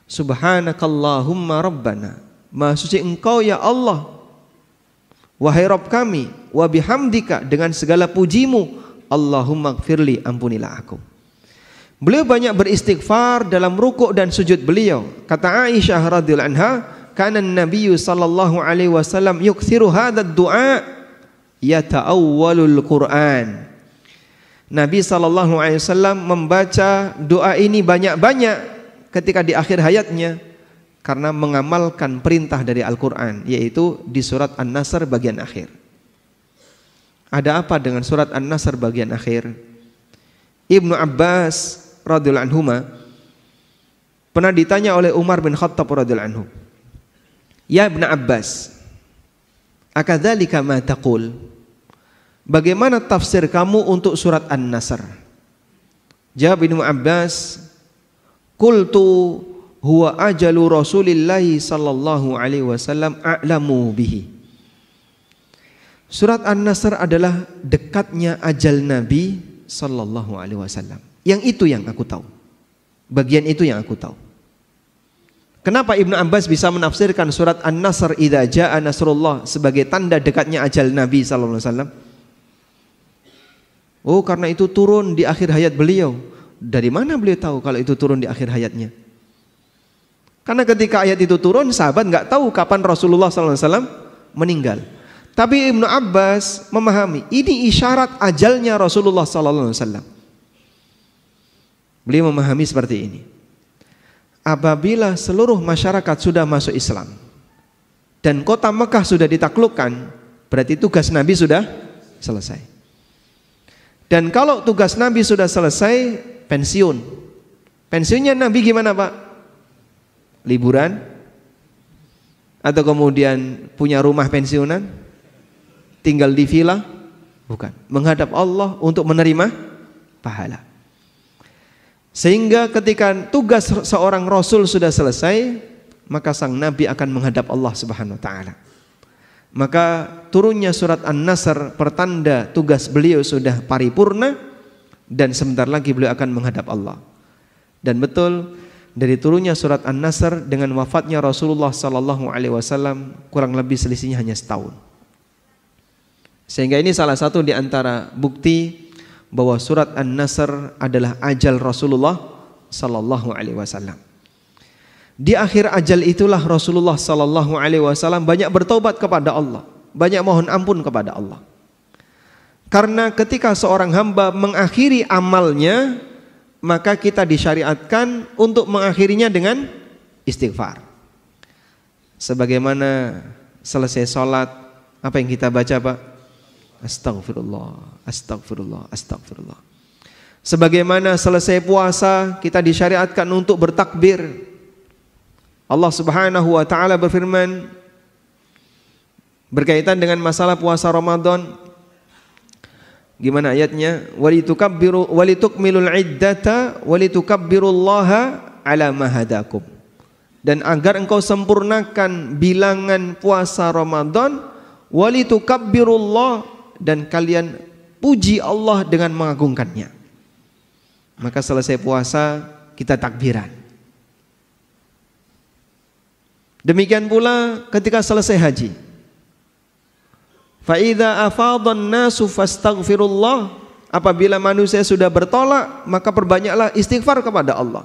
Subhanakallahumma rabbana, maha suci engkau ya Allah, wahai Rabb kami, wa bihamdika, dengan segala pujimu, Allahumma ighfirli, ampunilah aku. Beliau banyak beristighfar dalam rukuk dan sujud beliau. Kata Aisyah radhiyallahu anha, kana an-nabiy sallallahu alaihi wasallam yukthiru hadzal du'a yata'awwalul Qur'an. Nabi sallallahu alaihi wasallam membaca doa ini banyak-banyak ketika di akhir hayatnya karena mengamalkan perintah dari Al-Qur'an, yaitu di surat An-Nasr bagian akhir. Ada apa dengan surat An-Nasr bagian akhir? Ibnu Abbas radhiyallahu anhuma pernah ditanya oleh Umar bin Khattab radhiyallahu anhu, ya Ibnu Abbas, akadzalika ma taqul? Bagaimana tafsir kamu untuk surat An-Nasr? Jawab Ibnu Abbas, qultu huwa ajalu Rasulillahi sallallahu alaihi wasallam a'lamu bihi. Surat An-Nasr adalah dekatnya ajal Nabi sallallahu alaihi wasallam. Yang itu yang aku tahu. Bagian itu yang aku tahu. Kenapa Ibnu Abbas bisa menafsirkan surat An-Nasr idza jaa nasrullah sebagai tanda dekatnya ajal Nabi sallallahu alaihi wasallam? Oh, karena itu turun di akhir hayat beliau. Dari mana beliau tahu kalau itu turun di akhir hayatnya? Karena ketika ayat itu turun, sahabat nggak tahu kapan Rasulullah SAW meninggal. Tapi Ibnu Abbas memahami ini isyarat ajalnya Rasulullah SAW. Beliau memahami seperti ini. Apabila seluruh masyarakat sudah masuk Islam dan kota Mekah sudah ditaklukkan, berarti tugas Nabi sudah selesai. Dan kalau tugas Nabi sudah selesai, pensiun. Pensiunnya Nabi gimana Pak? Liburan? Atau kemudian punya rumah pensiunan? Tinggal di villa? Bukan. Menghadap Allah untuk menerima pahala. Sehingga ketika tugas seorang Rasul sudah selesai, maka sang Nabi akan menghadap Allah Subhanahu wa ta'ala. Maka turunnya surat An-Nasr pertanda tugas beliau sudah paripurna dan sebentar lagi beliau akan menghadap Allah. Dan betul, dari turunnya surat An-Nasr dengan wafatnya Rasulullah sallallahu alaihi wasallam kurang lebih selisihnya hanya setahun. Sehingga ini salah satu di antara bukti bahwa surat An-Nasr adalah ajal Rasulullah sallallahu alaihi wasallam. Di akhir ajal itulah Rasulullah sallallahu alaihi wasallam banyak bertobat kepada Allah, banyak mohon ampun kepada Allah. Karena ketika seorang hamba mengakhiri amalnya, maka kita disyariatkan untuk mengakhirinya dengan istighfar. Sebagaimana selesai sholat, apa yang kita baca Pak? Astagfirullah, astagfirullah, astagfirullah. Sebagaimana selesai puasa, kita disyariatkan untuk bertakbir. Allah Subhanahu wa taala berfirman berkaitan dengan masalah puasa Ramadan. Gimana ayatnya? Walitukabbiru walitukmilul iddata walitukabbirullaha ala ma hadakum. Dan agar engkau sempurnakan bilangan puasa Ramadan, walitukabbirullah, dan kalian puji Allah dengan mengagungkannya. Maka selesai puasa kita takbiran. Demikian pula ketika selesai haji. Fa idza afadhan nasu fastaghfirullah, apabila manusia sudah bertolak, maka perbanyaklah istighfar kepada Allah.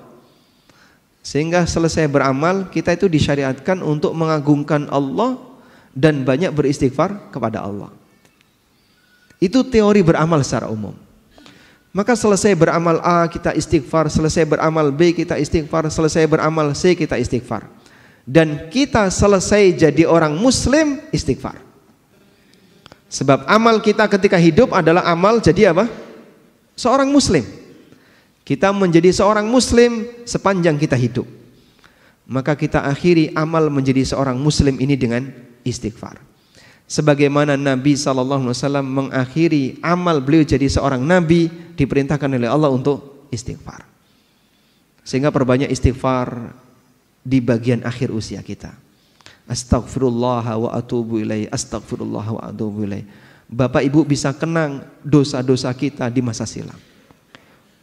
Sehingga selesai beramal, kita itu disyariatkan untuk mengagungkan Allah dan banyak beristighfar kepada Allah. Itu teori beramal secara umum. Maka selesai beramal A kita istighfar, selesai beramal B kita istighfar, selesai beramal C kita istighfar. Dan kita selesai jadi orang muslim istighfar. Sebab amal kita ketika hidup adalah amal jadi apa? Seorang muslim. Kita menjadi seorang muslim sepanjang kita hidup. Maka kita akhiri amal menjadi seorang muslim ini dengan istighfar. Sebagaimana Nabi SAW mengakhiri amal beliau jadi seorang nabi, diperintahkan oleh Allah untuk istighfar. Sehingga perbanyak istighfar di bagian akhir usia kita. Astaghfirullah wa atubu ilaih, astaghfirullah wa atubu ilaih. Bapak Ibu bisa kenang dosa-dosa kita di masa silam.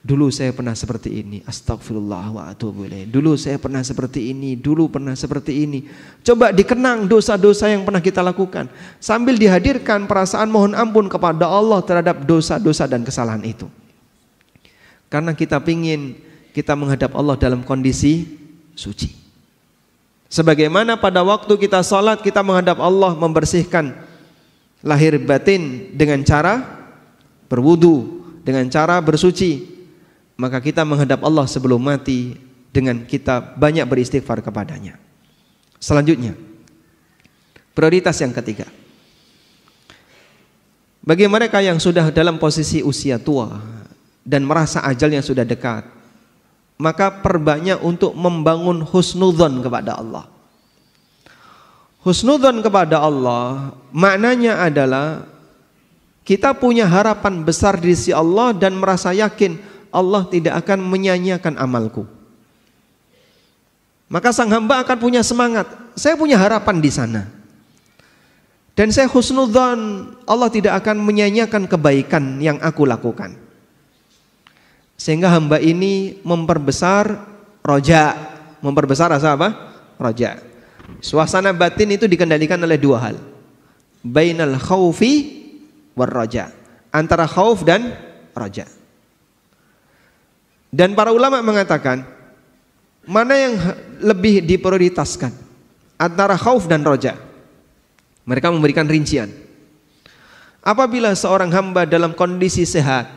Dulu saya pernah seperti ini, astagfirullah wa atubu ilaih. Dulu saya pernah seperti ini, dulu pernah seperti ini. Coba dikenang dosa-dosa yang pernah kita lakukan, sambil dihadirkan perasaan mohon ampun kepada Allah terhadap dosa-dosa dan kesalahan itu. Karena kita ingin kita menghadap Allah dalam kondisi suci. Sebagaimana pada waktu kita salat, kita menghadap Allah membersihkan lahir batin dengan cara berwudu, dengan cara bersuci. Maka kita menghadap Allah sebelum mati dengan kita banyak beristighfar kepadanya. Selanjutnya, prioritas yang ketiga. Bagi mereka yang sudah dalam posisi usia tua dan merasa ajalnya sudah dekat, maka perbanyak untuk membangun husnudzon kepada Allah. Husnudzon kepada Allah maknanya adalah kita punya harapan besar di sisi Allah dan merasa yakin Allah tidak akan menyia-nyiakan amalku. Maka sang hamba akan punya semangat. Saya punya harapan di sana. Dan saya husnudzon Allah tidak akan menyia-nyiakan kebaikan yang aku lakukan. Sehingga hamba ini memperbesar roja. Memperbesar rasa apa? Roja. Suasana batin itu dikendalikan oleh dua hal. Bainal khaufi war roja. Antara khauf dan roja. Dan para ulama mengatakan mana yang lebih diprioritaskan antara khauf dan roja. Mereka memberikan rincian. Apabila seorang hamba dalam kondisi sehat,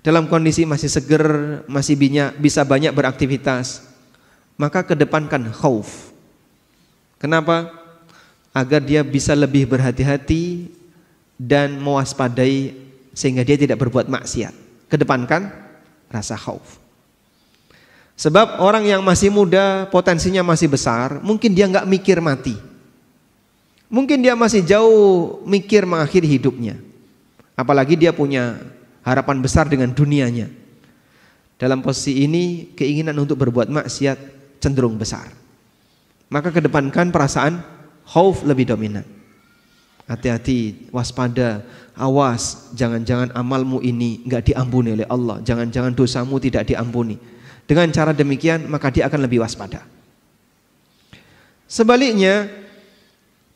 dalam kondisi masih seger, masih bisa banyak beraktivitas, maka kedepankan khauf. Kenapa? Agar dia bisa lebih berhati-hati dan mewaspadai sehingga dia tidak berbuat maksiat. Kedepankan rasa khauf. Sebab orang yang masih muda potensinya masih besar, mungkin dia nggak mikir mati. Mungkin dia masih jauh mikir mengakhiri hidupnya. Apalagi dia punya harapan besar dengan dunianya. Dalam posisi ini keinginan untuk berbuat maksiat cenderung besar. Maka kedepankan perasaan khauf lebih dominan. Hati-hati, waspada, awas, jangan-jangan amalmu ini enggak diampuni oleh Allah, jangan-jangan dosamu tidak diampuni. Dengan cara demikian maka dia akan lebih waspada. Sebaliknya,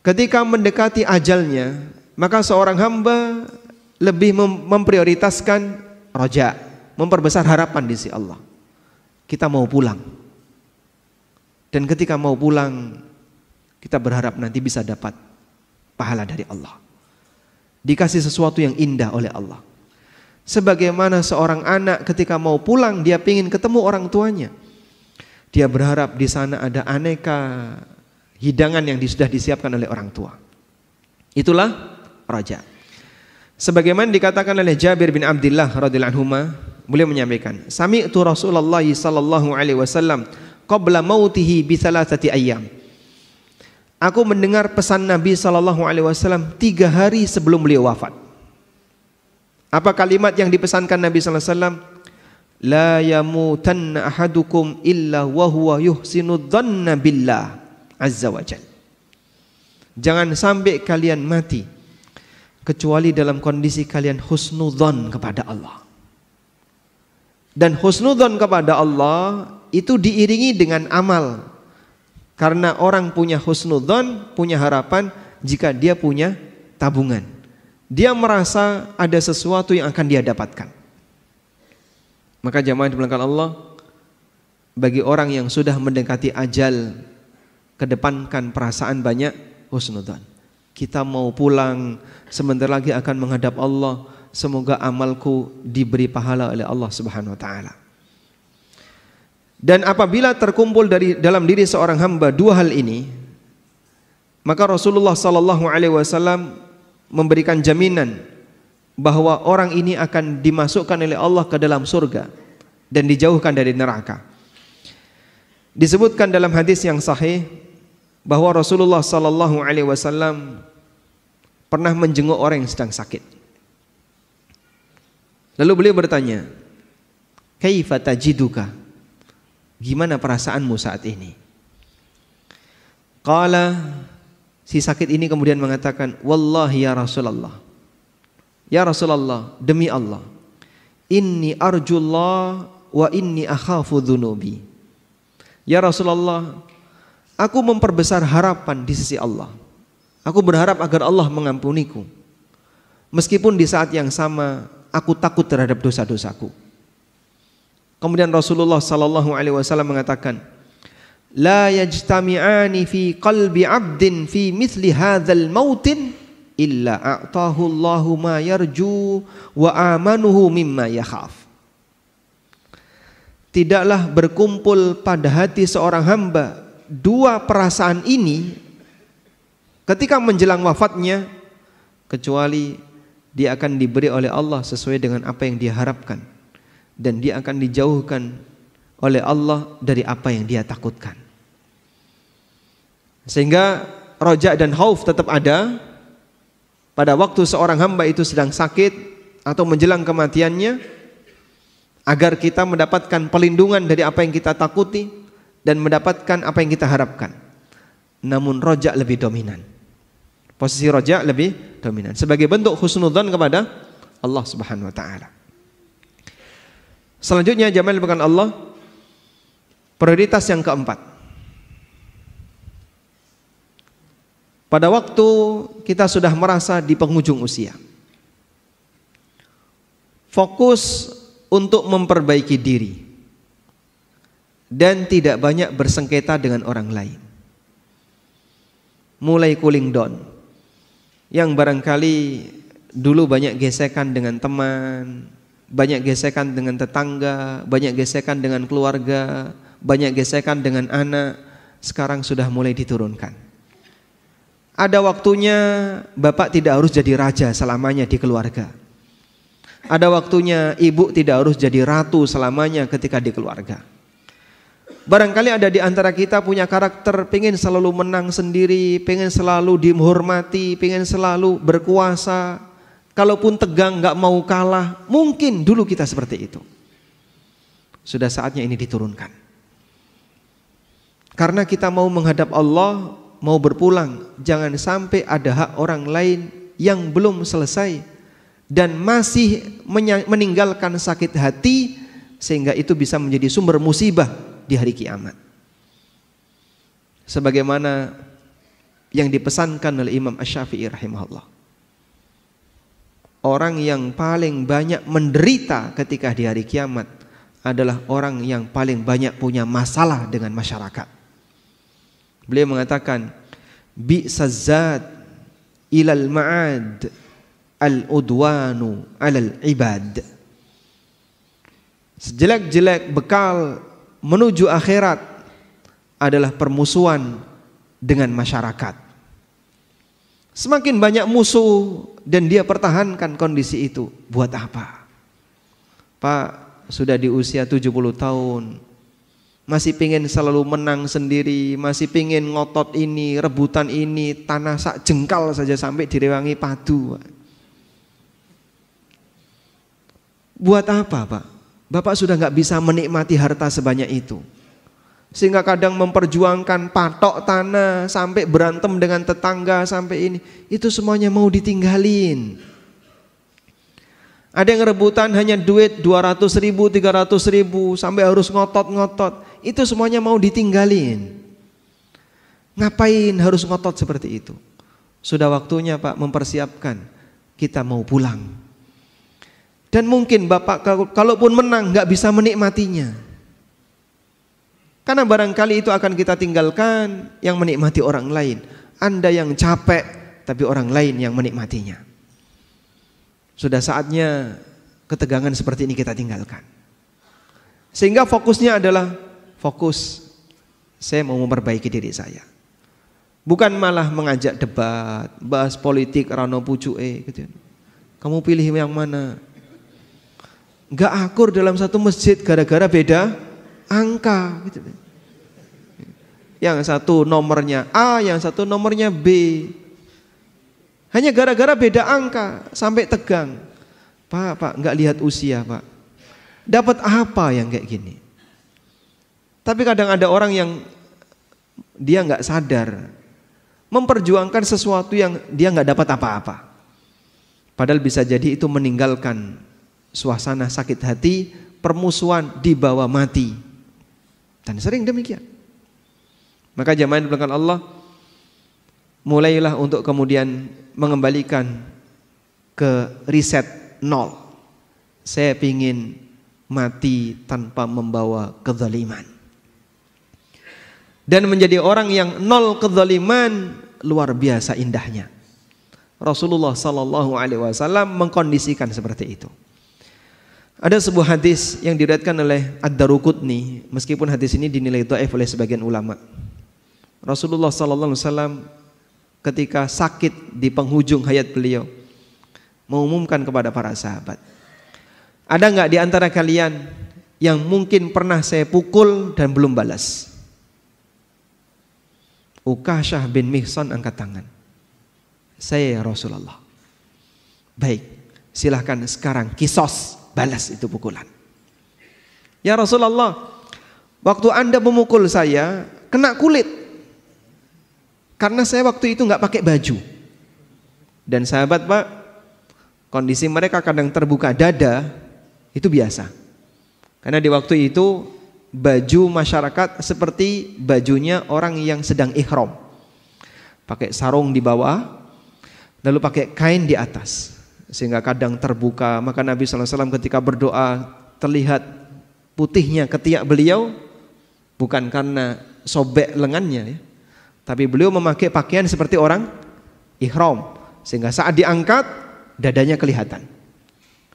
ketika mendekati ajalnya, maka seorang hamba lebih memprioritaskan roja, memperbesar harapan di sisi Allah. Kita mau pulang. Dan ketika mau pulang, kita berharap nanti bisa dapat pahala dari Allah. Dikasih sesuatu yang indah oleh Allah. Sebagaimana seorang anak ketika mau pulang dia ingin ketemu orang tuanya. Dia berharap di sana ada aneka hidangan yang sudah disiapkan oleh orang tua. Itulah raja. Sebagaimana dikatakan oleh Jabir bin Abdullah radhiyallahu anhuma, beliau menyampaikan, sami'tu Rasulullah sallallahu alaihi wasallam qabla mautihi bi thalathati ayyam. Aku mendengar pesan Nabi sallallahu alaihi wasallam 3 hari sebelum beliau wafat. Apa kalimat yang dipesankan Nabi sallallahu alaihi wasallam? La yamutanna ahadukum illa wa huwa yuhsinu dhanna billah azza wa jalla. Jangan sampai kalian mati kecuali dalam kondisi kalian husnudzon kepada Allah. Dan husnudzon kepada Allah itu diiringi dengan amal. Karena orang punya husnudzon, punya harapan jika dia punya tabungan. Dia merasa ada sesuatu yang akan dia dapatkan. Maka jamaah dimulakan Allah, bagi orang yang sudah mendekati ajal, kedepankan perasaan banyak husnudzon. Kita mau pulang, sebentar lagi akan menghadap Allah. Semoga amalku diberi pahala oleh Allah Subhanahu wa taala. Dan apabila terkumpul dalam diri seorang hamba 2 hal ini, maka Rasulullah sallallahu alaihi wasallam memberikan jaminan bahwa orang ini akan dimasukkan oleh Allah ke dalam surga dan dijauhkan dari neraka. Disebutkan dalam hadis yang sahih bahwa Rasulullah sallallahu alaihi wasallam pernah menjenguk orang yang sedang sakit. Lalu beliau bertanya, "Kaifa tajiduka?" Gimana perasaanmu saat ini? Qala, si sakit ini kemudian mengatakan, "Wallahi ya Rasulullah. Ya Rasulullah, demi Allah, inni arjullah wa inni akhafu dzunubi." Ya Rasulullah, aku memperbesar harapan di sisi Allah. Aku berharap agar Allah mengampuniku. Meskipun di saat yang sama aku takut terhadap dosa-dosaku. Kemudian Rasulullah sallallahu alaihi wasallam mengatakan, "La yajtami'ani fi qalbi 'abdin fi mithli hadzal mautin illa a'tahu Allahu ma yarju wa amanuhu mimma yakhaf." Tidaklah berkumpul pada hati seorang hamba 2 perasaan ini ketika menjelang wafatnya, kecuali dia akan diberi oleh Allah sesuai dengan apa yang dia harapkan, dan dia akan dijauhkan oleh Allah dari apa yang dia takutkan. Sehingga roja dan khauf tetap ada pada waktu seorang hamba itu sedang sakit atau menjelang kematiannya, agar kita mendapatkan pelindungan dari apa yang kita takuti dan mendapatkan apa yang kita harapkan. Namun roja lebih dominan. Posisi roja lebih dominan sebagai bentuk husnudzon kepada Allah Subhanahu wa taala. Selanjutnya jamaah bukan Allah, prioritas yang keempat. Pada waktu kita sudah merasa di penghujung usia, fokus untuk memperbaiki diri dan tidak banyak bersengketa dengan orang lain. Mulai cooling down. Yang barangkali dulu banyak gesekan dengan teman, banyak gesekan dengan tetangga, banyak gesekan dengan keluarga, banyak gesekan dengan anak, sekarang sudah mulai diturunkan. Ada waktunya bapak tidak harus jadi raja selamanya di keluarga. Ada waktunya ibu tidak harus jadi ratu selamanya ketika di keluarga. Barangkali ada di antara kita punya karakter pengen selalu menang sendiri, pengen selalu dihormati, pengen selalu berkuasa. Kalaupun tegang gak mau kalah, mungkin dulu kita seperti itu. Sudah saatnya ini diturunkan. Karena kita mau menghadap Allah, mau berpulang, jangan sampai ada hak orang lain yang belum selesai dan masih meninggalkan sakit hati, sehingga itu bisa menjadi sumber musibah di hari kiamat. Sebagaimana yang dipesankan oleh Imam Asy-Syafi'i rahimahullah, orang yang paling banyak menderita ketika di hari kiamat adalah orang yang paling banyak punya masalah dengan masyarakat. Beliau mengatakan, bi'sazzad ilal ma'ad al-udwanu alal ibad. Sejelek-jelek bekal menuju akhirat adalah permusuhan dengan masyarakat. Semakin banyak musuh dan dia pertahankan kondisi itu. Buat apa? Pak, sudah di usia 70 tahun, masih pingin selalu menang sendiri, masih pingin ngotot ini, rebutan ini, tanah sak jengkal saja sampai direwangi padu. Buat apa, Pak? Bapak sudah nggak bisa menikmati harta sebanyak itu, sehingga kadang memperjuangkan patok tanah sampai berantem dengan tetangga sampai ini. Itu semuanya mau ditinggalin. Ada yang rebutan hanya duit 200.000, 300.000 sampai harus ngotot-ngotot. Itu semuanya mau ditinggalin. Ngapain harus ngotot seperti itu? Sudah waktunya, Pak, mempersiapkan. Kita mau pulang. Dan mungkin Bapak kalaupun menang gak bisa menikmatinya. Karena barangkali itu akan kita tinggalkan, yang menikmati orang lain. Anda yang capek, tapi orang lain yang menikmatinya. Sudah saatnya ketegangan seperti ini kita tinggalkan. Sehingga fokusnya adalah fokus saya mau memperbaiki diri saya. Bukan malah mengajak debat, bahas politik rano pucuke gitu. Kamu pilih yang mana? Gak akur dalam satu masjid gara-gara beda angka gitu. Yang satu nomornya A, yang satu nomornya B. Hanya gara-gara beda angka sampai tegang. Pak, gak lihat usia, Pak. Dapat apa yang kayak gini? Tapi kadang ada orang yang dia gak sadar memperjuangkan sesuatu yang dia gak dapat apa-apa. Padahal bisa jadi itu meninggalkan suasana sakit hati, permusuhan dibawa mati. Dan sering demikian. Maka jamaah dimuliakan Allah, mulailah untuk kemudian mengembalikan ke riset nol. Saya ingin mati tanpa membawa kezaliman. Dan menjadi orang yang nol kezaliman luar biasa indahnya. Rasulullah sallallahu alaihi wasallam mengkondisikan seperti itu. Ada sebuah hadis yang diriwayatkan oleh Ad-Daruqutni, meskipun hadis ini dinilai dhaif oleh sebagian ulama. Rasulullah sallallahu alaihi wasallam ketika sakit di penghujung hayat beliau mengumumkan kepada para sahabat, ada enggak di antara kalian yang mungkin pernah saya pukul dan belum balas? Ukasyah bin Mihsan angkat tangan. Saya ya Rasulullah. Baik, silahkan sekarang kisos, balas itu pukulan. Ya Rasulullah, waktu Anda memukul saya kena kulit, karena saya waktu itu nggak pakai baju. Dan sahabat, Pak, kondisi mereka kadang terbuka dada itu biasa. Karena di waktu itu baju masyarakat seperti bajunya orang yang sedang ihram. Pakai sarung di bawah, lalu pakai kain di atas. Sehingga kadang terbuka. Maka Nabi SAW ketika berdoa terlihat putihnya ketiak beliau, bukan karena sobek lengannya ya, tapi beliau memakai pakaian seperti orang ihram, sehingga saat diangkat dadanya kelihatan.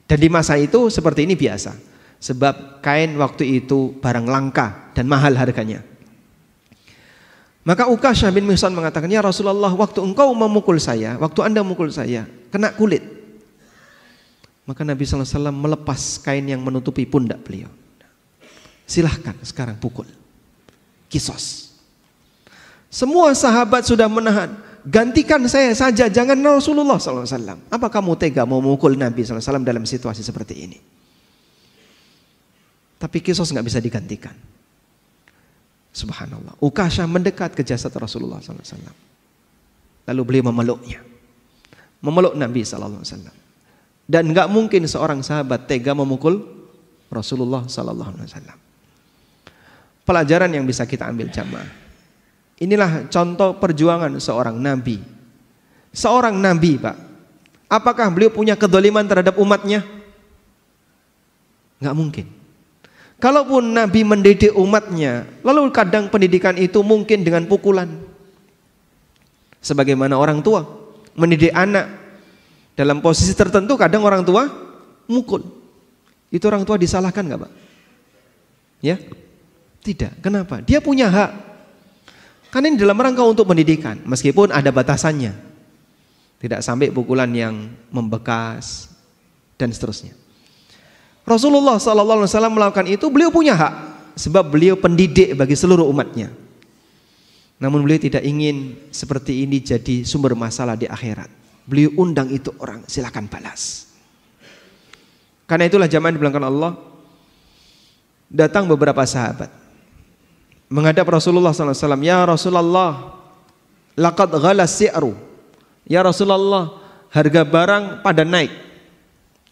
Dan di masa itu seperti ini biasa, sebab kain waktu itu barang langka dan mahal harganya. Maka Ukasyah bin Mihsan mengatakan, ya Rasulullah, waktu engkau memukul saya, waktu Anda memukul saya, kena kulit. Maka Nabi SAW melepas kain yang menutupi pundak beliau. Silahkan sekarang pukul, kisos. Semua sahabat sudah menahan, gantikan saya saja, jangan Rasulullah SAW. Apa kamu tega mau memukul Nabi SAW dalam situasi seperti ini? Tapi kisos gak bisa digantikan. Subhanallah. Ukasyah mendekat ke jasad Rasulullah SAW. Lalu beliau memeluknya, memeluk Nabi SAW. Dan gak mungkin seorang sahabat tega memukul Rasulullah SAW. Pelajaran yang bisa kita ambil jamaah, inilah contoh perjuangan seorang Nabi. Seorang Nabi, Pak, apakah beliau punya kedzaliman terhadap umatnya? Gak mungkin. Kalaupun Nabi mendidik umatnya, lalu kadang pendidikan itu mungkin dengan pukulan. Sebagaimana orang tua mendidik anak, dalam posisi tertentu kadang orang tua mukul. Itu orang tua disalahkan gak, Pak? Ya? Tidak. Kenapa? Dia punya hak. Karena ini dalam rangka untuk pendidikan, meskipun ada batasannya. Tidak sampai pukulan yang membekas dan seterusnya. Rasulullah SAW melakukan itu, beliau punya hak, sebab beliau pendidik bagi seluruh umatnya. Namun beliau tidak ingin seperti ini jadi sumber masalah di akhirat. Beliau undang itu orang, silakan balas. Karena itulah jamaah dibilangkan Allah, datang beberapa sahabat menghadap Rasulullah SAW. Ya Rasulullah, laqad ghala si'ru. Ya Rasulullah, harga barang pada naik.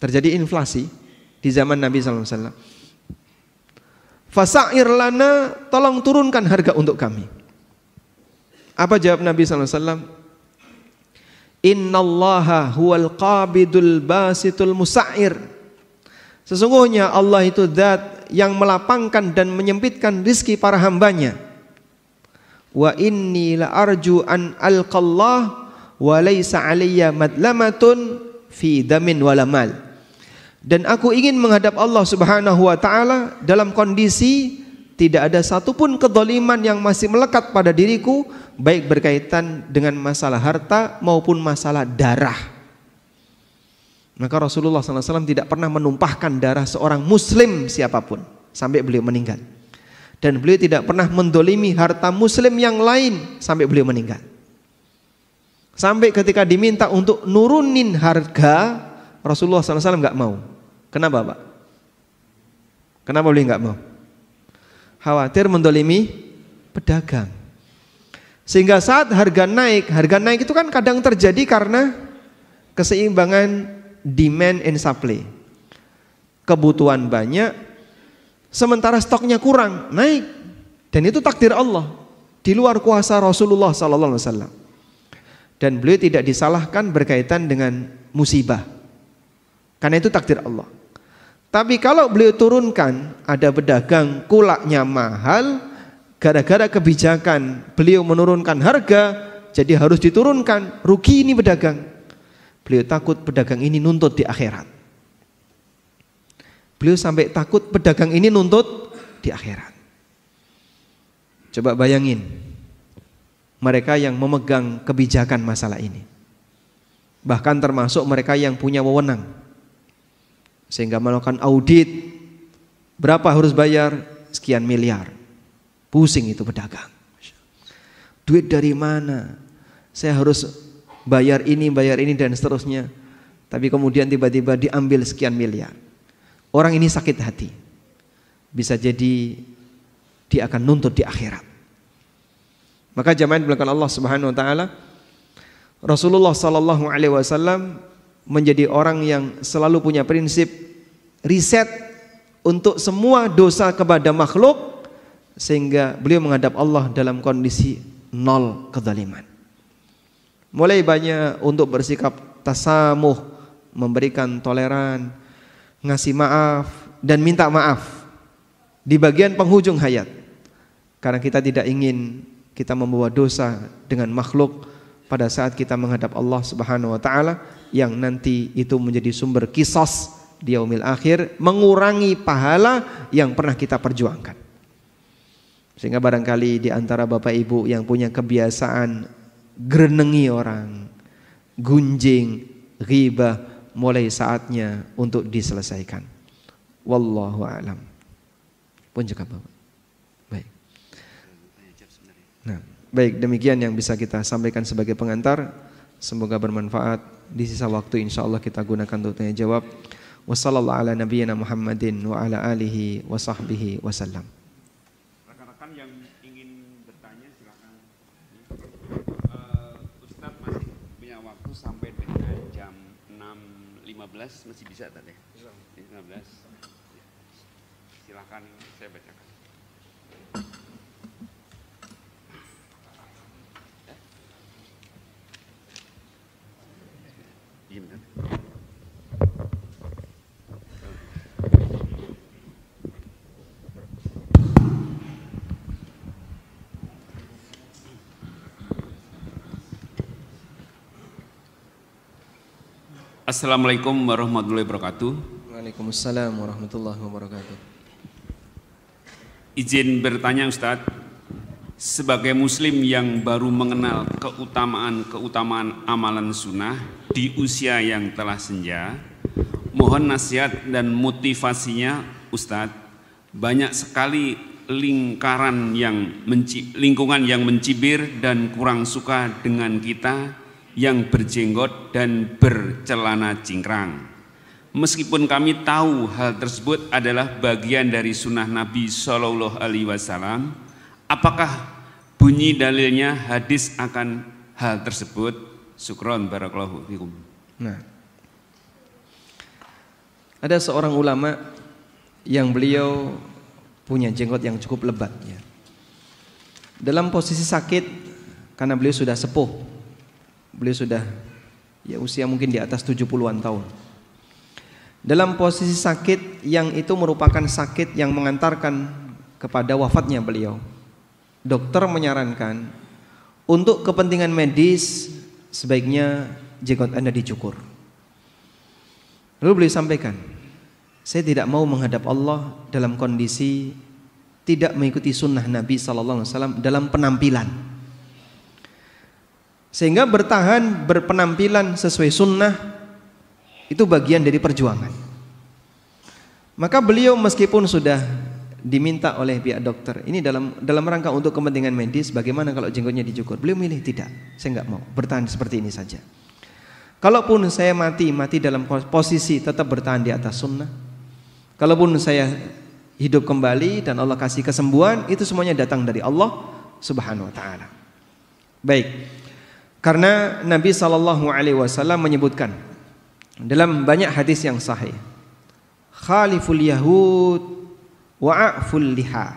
Terjadi inflasi di zaman Nabi SAW. Fasa'ir lana, tolong turunkan harga untuk kami. Apa jawab Nabi SAW? Innallaha huwal qabidul basitul musa'ir. Sesungguhnya Allah itu zat yang melapangkan dan menyempitkan rizki para hambanya. Wa inni la arju an alqallah wa laysa alayya madlamatun fi damin wala mal. Dan aku ingin menghadap Allah Subhanahu wa taala dalam kondisi tidak ada satupun kezaliman yang masih melekat pada diriku, baik berkaitan dengan masalah harta maupun masalah darah. Maka Rasulullah SAW tidak pernah menumpahkan darah seorang muslim siapapun sampai beliau meninggal. Dan beliau tidak pernah mendolimi harta muslim yang lain sampai beliau meninggal. Sampai ketika diminta untuk nurunin harga, Rasulullah SAW nggak mau. Kenapa Pak? Kenapa beliau nggak mau? Khawatir mendolimi pedagang. Sehingga saat harga naik itu kan kadang terjadi karena keseimbangan demand and supply. Kebutuhan banyak, sementara stoknya kurang, naik. Dan itu takdir Allah, di luar kuasa Rasulullah SAW. Dan beliau tidak disalahkan berkaitan dengan musibah, karena itu takdir Allah. Tapi kalau beliau turunkan, ada pedagang kulaknya mahal, gara-gara kebijakan beliau menurunkan harga, jadi harus diturunkan, rugi ini pedagang. Beliau takut pedagang ini nuntut di akhirat. Beliau sampai takut pedagang ini nuntut di akhirat. Coba bayangin, mereka yang memegang kebijakan masalah ini, bahkan termasuk mereka yang punya wewenang, sehingga melakukan audit, berapa harus bayar? Sekian miliar. Pusing itu pedagang. Duit dari mana? Saya harus bayar ini dan seterusnya. Tapi kemudian tiba-tiba diambil sekian miliar. Orang ini sakit hati. Bisa jadi dia akan nuntut di akhirat. Maka jamaah dimuliakan Allah Subhanahu wa taala, Rasulullah sallallahu alaihi wasallam menjadi orang yang selalu punya prinsip riset untuk semua dosa kepada makhluk, sehingga beliau menghadap Allah dalam kondisi nol kezaliman. Mulai banyak untuk bersikap tasamuh, memberikan toleran, ngasih maaf dan minta maaf di bagian penghujung hayat. Karena kita tidak ingin kita membawa dosa dengan makhluk pada saat kita menghadap Allah Subhanahu wa taala, yang nanti itu menjadi sumber qisas di yaumil akhir, mengurangi pahala yang pernah kita perjuangkan. Sehingga barangkali di antara Bapak Ibu yang punya kebiasaan grenengi orang, gunjing, ghibah, mulai saatnya untuk diselesaikan. Wallahu a'lam. Pun juga Bapak. Baik. Nah, baik, demikian yang bisa kita sampaikan sebagai pengantar. Semoga bermanfaat. Di sisa waktu insyaallah kita gunakan untuk tanya jawab. Wassallallahu ala nabiyyina Muhammadin wa ala alihi wa sahbihi wasallam.
Rekan-rekan yang ingin bertanya silakan. Ustadz masih punya waktu sampai dengan jam 6.15, masih bisa tadi? 15. Silakan saya bacakan. Iya benar. Assalamualaikum warahmatullahi wabarakatuh.
Waalaikumsalam warahmatullahi wabarakatuh.
Izin bertanya Ustadz, Sebagai muslim yang baru mengenal keutamaan amalan sunnah di usia yang telah senja, mohon nasihat dan motivasinya Ustadz. Banyak sekali lingkungan yang mencibir dan kurang suka dengan kita yang berjenggot dan bercelana cingkrang. Meskipun kami tahu hal tersebut adalah bagian dari sunnah Nabi Shallallahu Alaihi Wasallam, apakah bunyi dalilnya hadis akan hal tersebut? Syukron barakallahu fikum.
Nah, ada seorang ulama yang beliau punya jenggot yang cukup lebat ya. Dalam posisi sakit karena beliau sudah sepuh, beliau sudah ya usia mungkin di atas 70-an tahun. Dalam posisi sakit yang itu merupakan sakit yang mengantarkan kepada wafatnya beliau, dokter menyarankan untuk kepentingan medis sebaiknya jenggot Anda dicukur. Lalu beliau sampaikan, saya tidak mau menghadap Allah dalam kondisi tidak mengikuti sunnah Nabi SAW dalam penampilan. Sehingga bertahan berpenampilan sesuai sunnah itu bagian dari perjuangan. Maka beliau meskipun sudah diminta oleh pihak dokter, ini dalam rangka untuk kepentingan medis, bagaimana kalau jenggotnya dicukur? Beliau milih tidak, saya nggak mau, bertahan seperti ini saja. Kalaupun saya mati dalam posisi tetap bertahan di atas sunnah. Kalaupun saya hidup kembali dan Allah kasih kesembuhan, itu semuanya datang dari Allah Subhanahu wa taala. Baik. Karena Nabi SAW menyebutkan dalam banyak hadis yang sahih, khaliful yahud wa'aful liha.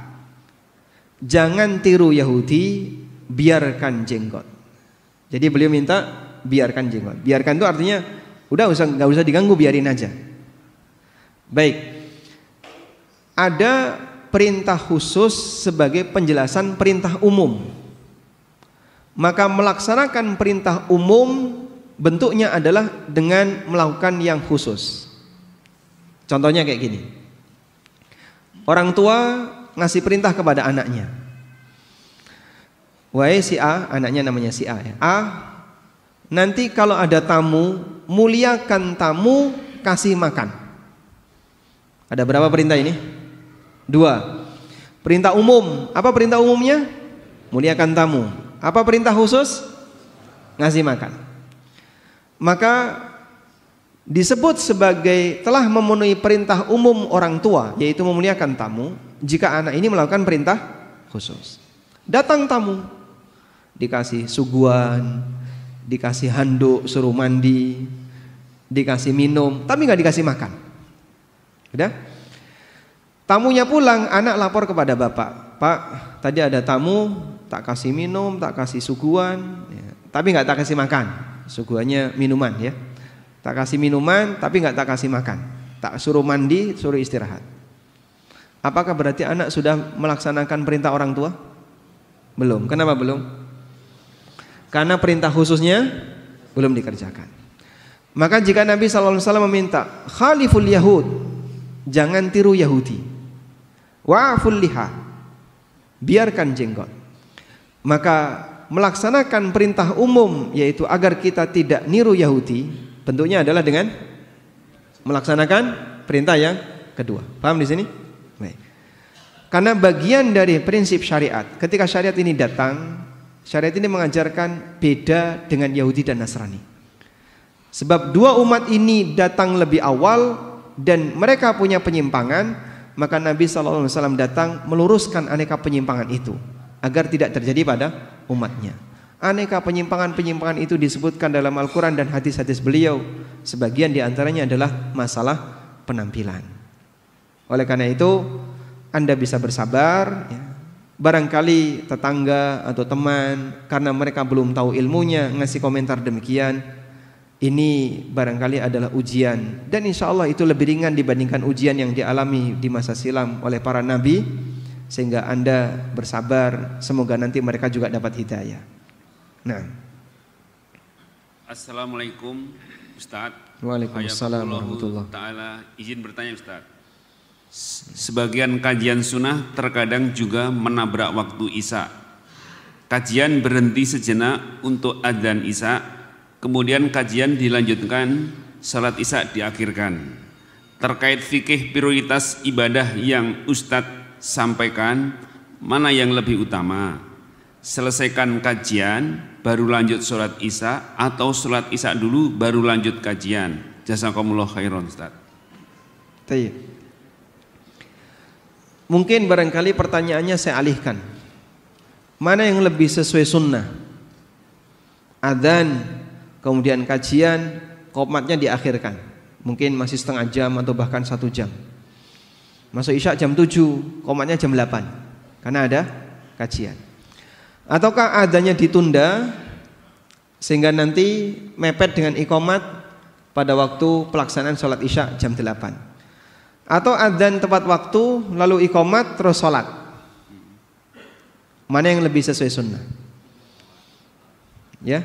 Jangan tiru Yahudi, biarkan jenggot. Jadi beliau minta biarkan jenggot. Biarkan itu artinya nggak usah diganggu, biarin aja. Baik. Ada perintah khusus sebagai penjelasan perintah umum. Maka melaksanakan perintah umum bentuknya adalah dengan melakukan yang khusus. Contohnya kayak gini. Orang tua ngasih perintah kepada anaknya. Wahai si A, anaknya namanya si A ya. A, nanti kalau ada tamu, muliakan tamu, kasih makan. Ada berapa perintah ini? 2. Perintah umum. Apa perintah umumnya? Muliakan tamu. Apa perintah khusus? Ngasih makan. Maka disebut sebagai telah memenuhi perintah umum orang tua, yaitu memuliakan tamu, jika anak ini melakukan perintah khusus. Datang tamu, dikasih suguhan, dikasih handuk suruh mandi, dikasih minum, tapi nggak dikasih makan. Udah? Tamunya pulang, anak lapor kepada bapak, Pak, tadi ada tamu, tak kasih minum, tak kasih suguhan, ya, tapi nggak tak kasih makan. Suguhannya minuman ya. Tak kasih minuman, tapi nggak tak kasih makan. Tak suruh mandi, suruh istirahat. Apakah berarti anak sudah melaksanakan perintah orang tua? Belum. Kenapa belum? Karena perintah khususnya belum dikerjakan. Maka jika Nabi SAW meminta khaliful yahud, jangan tiru Yahudi, wa'aful liha, biarkan jenggot, maka melaksanakan perintah umum, yaitu agar kita tidak niru Yahudi, bentuknya adalah dengan melaksanakan perintah yang kedua. Paham di sini? Baik. Karena bagian dari prinsip syariat, ketika syariat ini datang, syariat ini mengajarkan beda dengan Yahudi dan Nasrani. Sebab dua umat ini datang lebih awal dan mereka punya penyimpangan, maka Nabi SAW datang meluruskan aneka penyimpangan itu agar tidak terjadi pada umatnya. Aneka penyimpangan-penyimpangan itu disebutkan dalam Al-Quran dan hadis-hadis beliau. Sebagian diantaranya adalah masalah penampilan. Oleh karena itu Anda bisa bersabar ya. Barangkali tetangga atau teman karena mereka belum tahu ilmunya ngasih komentar demikian, ini barangkali adalah ujian, dan insya Allah itu lebih ringan dibandingkan ujian yang dialami di masa silam oleh para nabi, sehingga Anda bersabar, semoga nanti mereka juga dapat hidayah. Nah.
Assalamualaikum Ustaz.
Waalaikumsalam warahmatullahi
taala. Izin bertanya Ustaz. Sebagian kajian sunnah terkadang juga menabrak waktu isya. Kajian berhenti sejenak untuk adzan Isya, kemudian kajian dilanjutkan, salat Isya diakhirkan. Terkait fikih prioritas ibadah yang Ustadz sampaikan, mana yang lebih utama? Selesaikan kajian, baru lanjut salat Isya, atau salat Isya dulu baru lanjut kajian? Jazakumullah khairan Ustaz.
Mungkin barangkali pertanyaannya saya alihkan. Mana yang lebih sesuai sunnah? Adzan, kemudian kajian, qomatnya diakhirkan. Mungkin masih setengah jam atau bahkan 1 jam. Masuk Isya jam 7, qomatnya jam 8. Karena ada kajian. Ataukah adzannya ditunda sehingga nanti mepet dengan iqamat pada waktu pelaksanaan sholat Isya jam 8. Atau adzan tepat waktu lalu iqamat terus sholat. Mana yang lebih sesuai sunnah? Ya.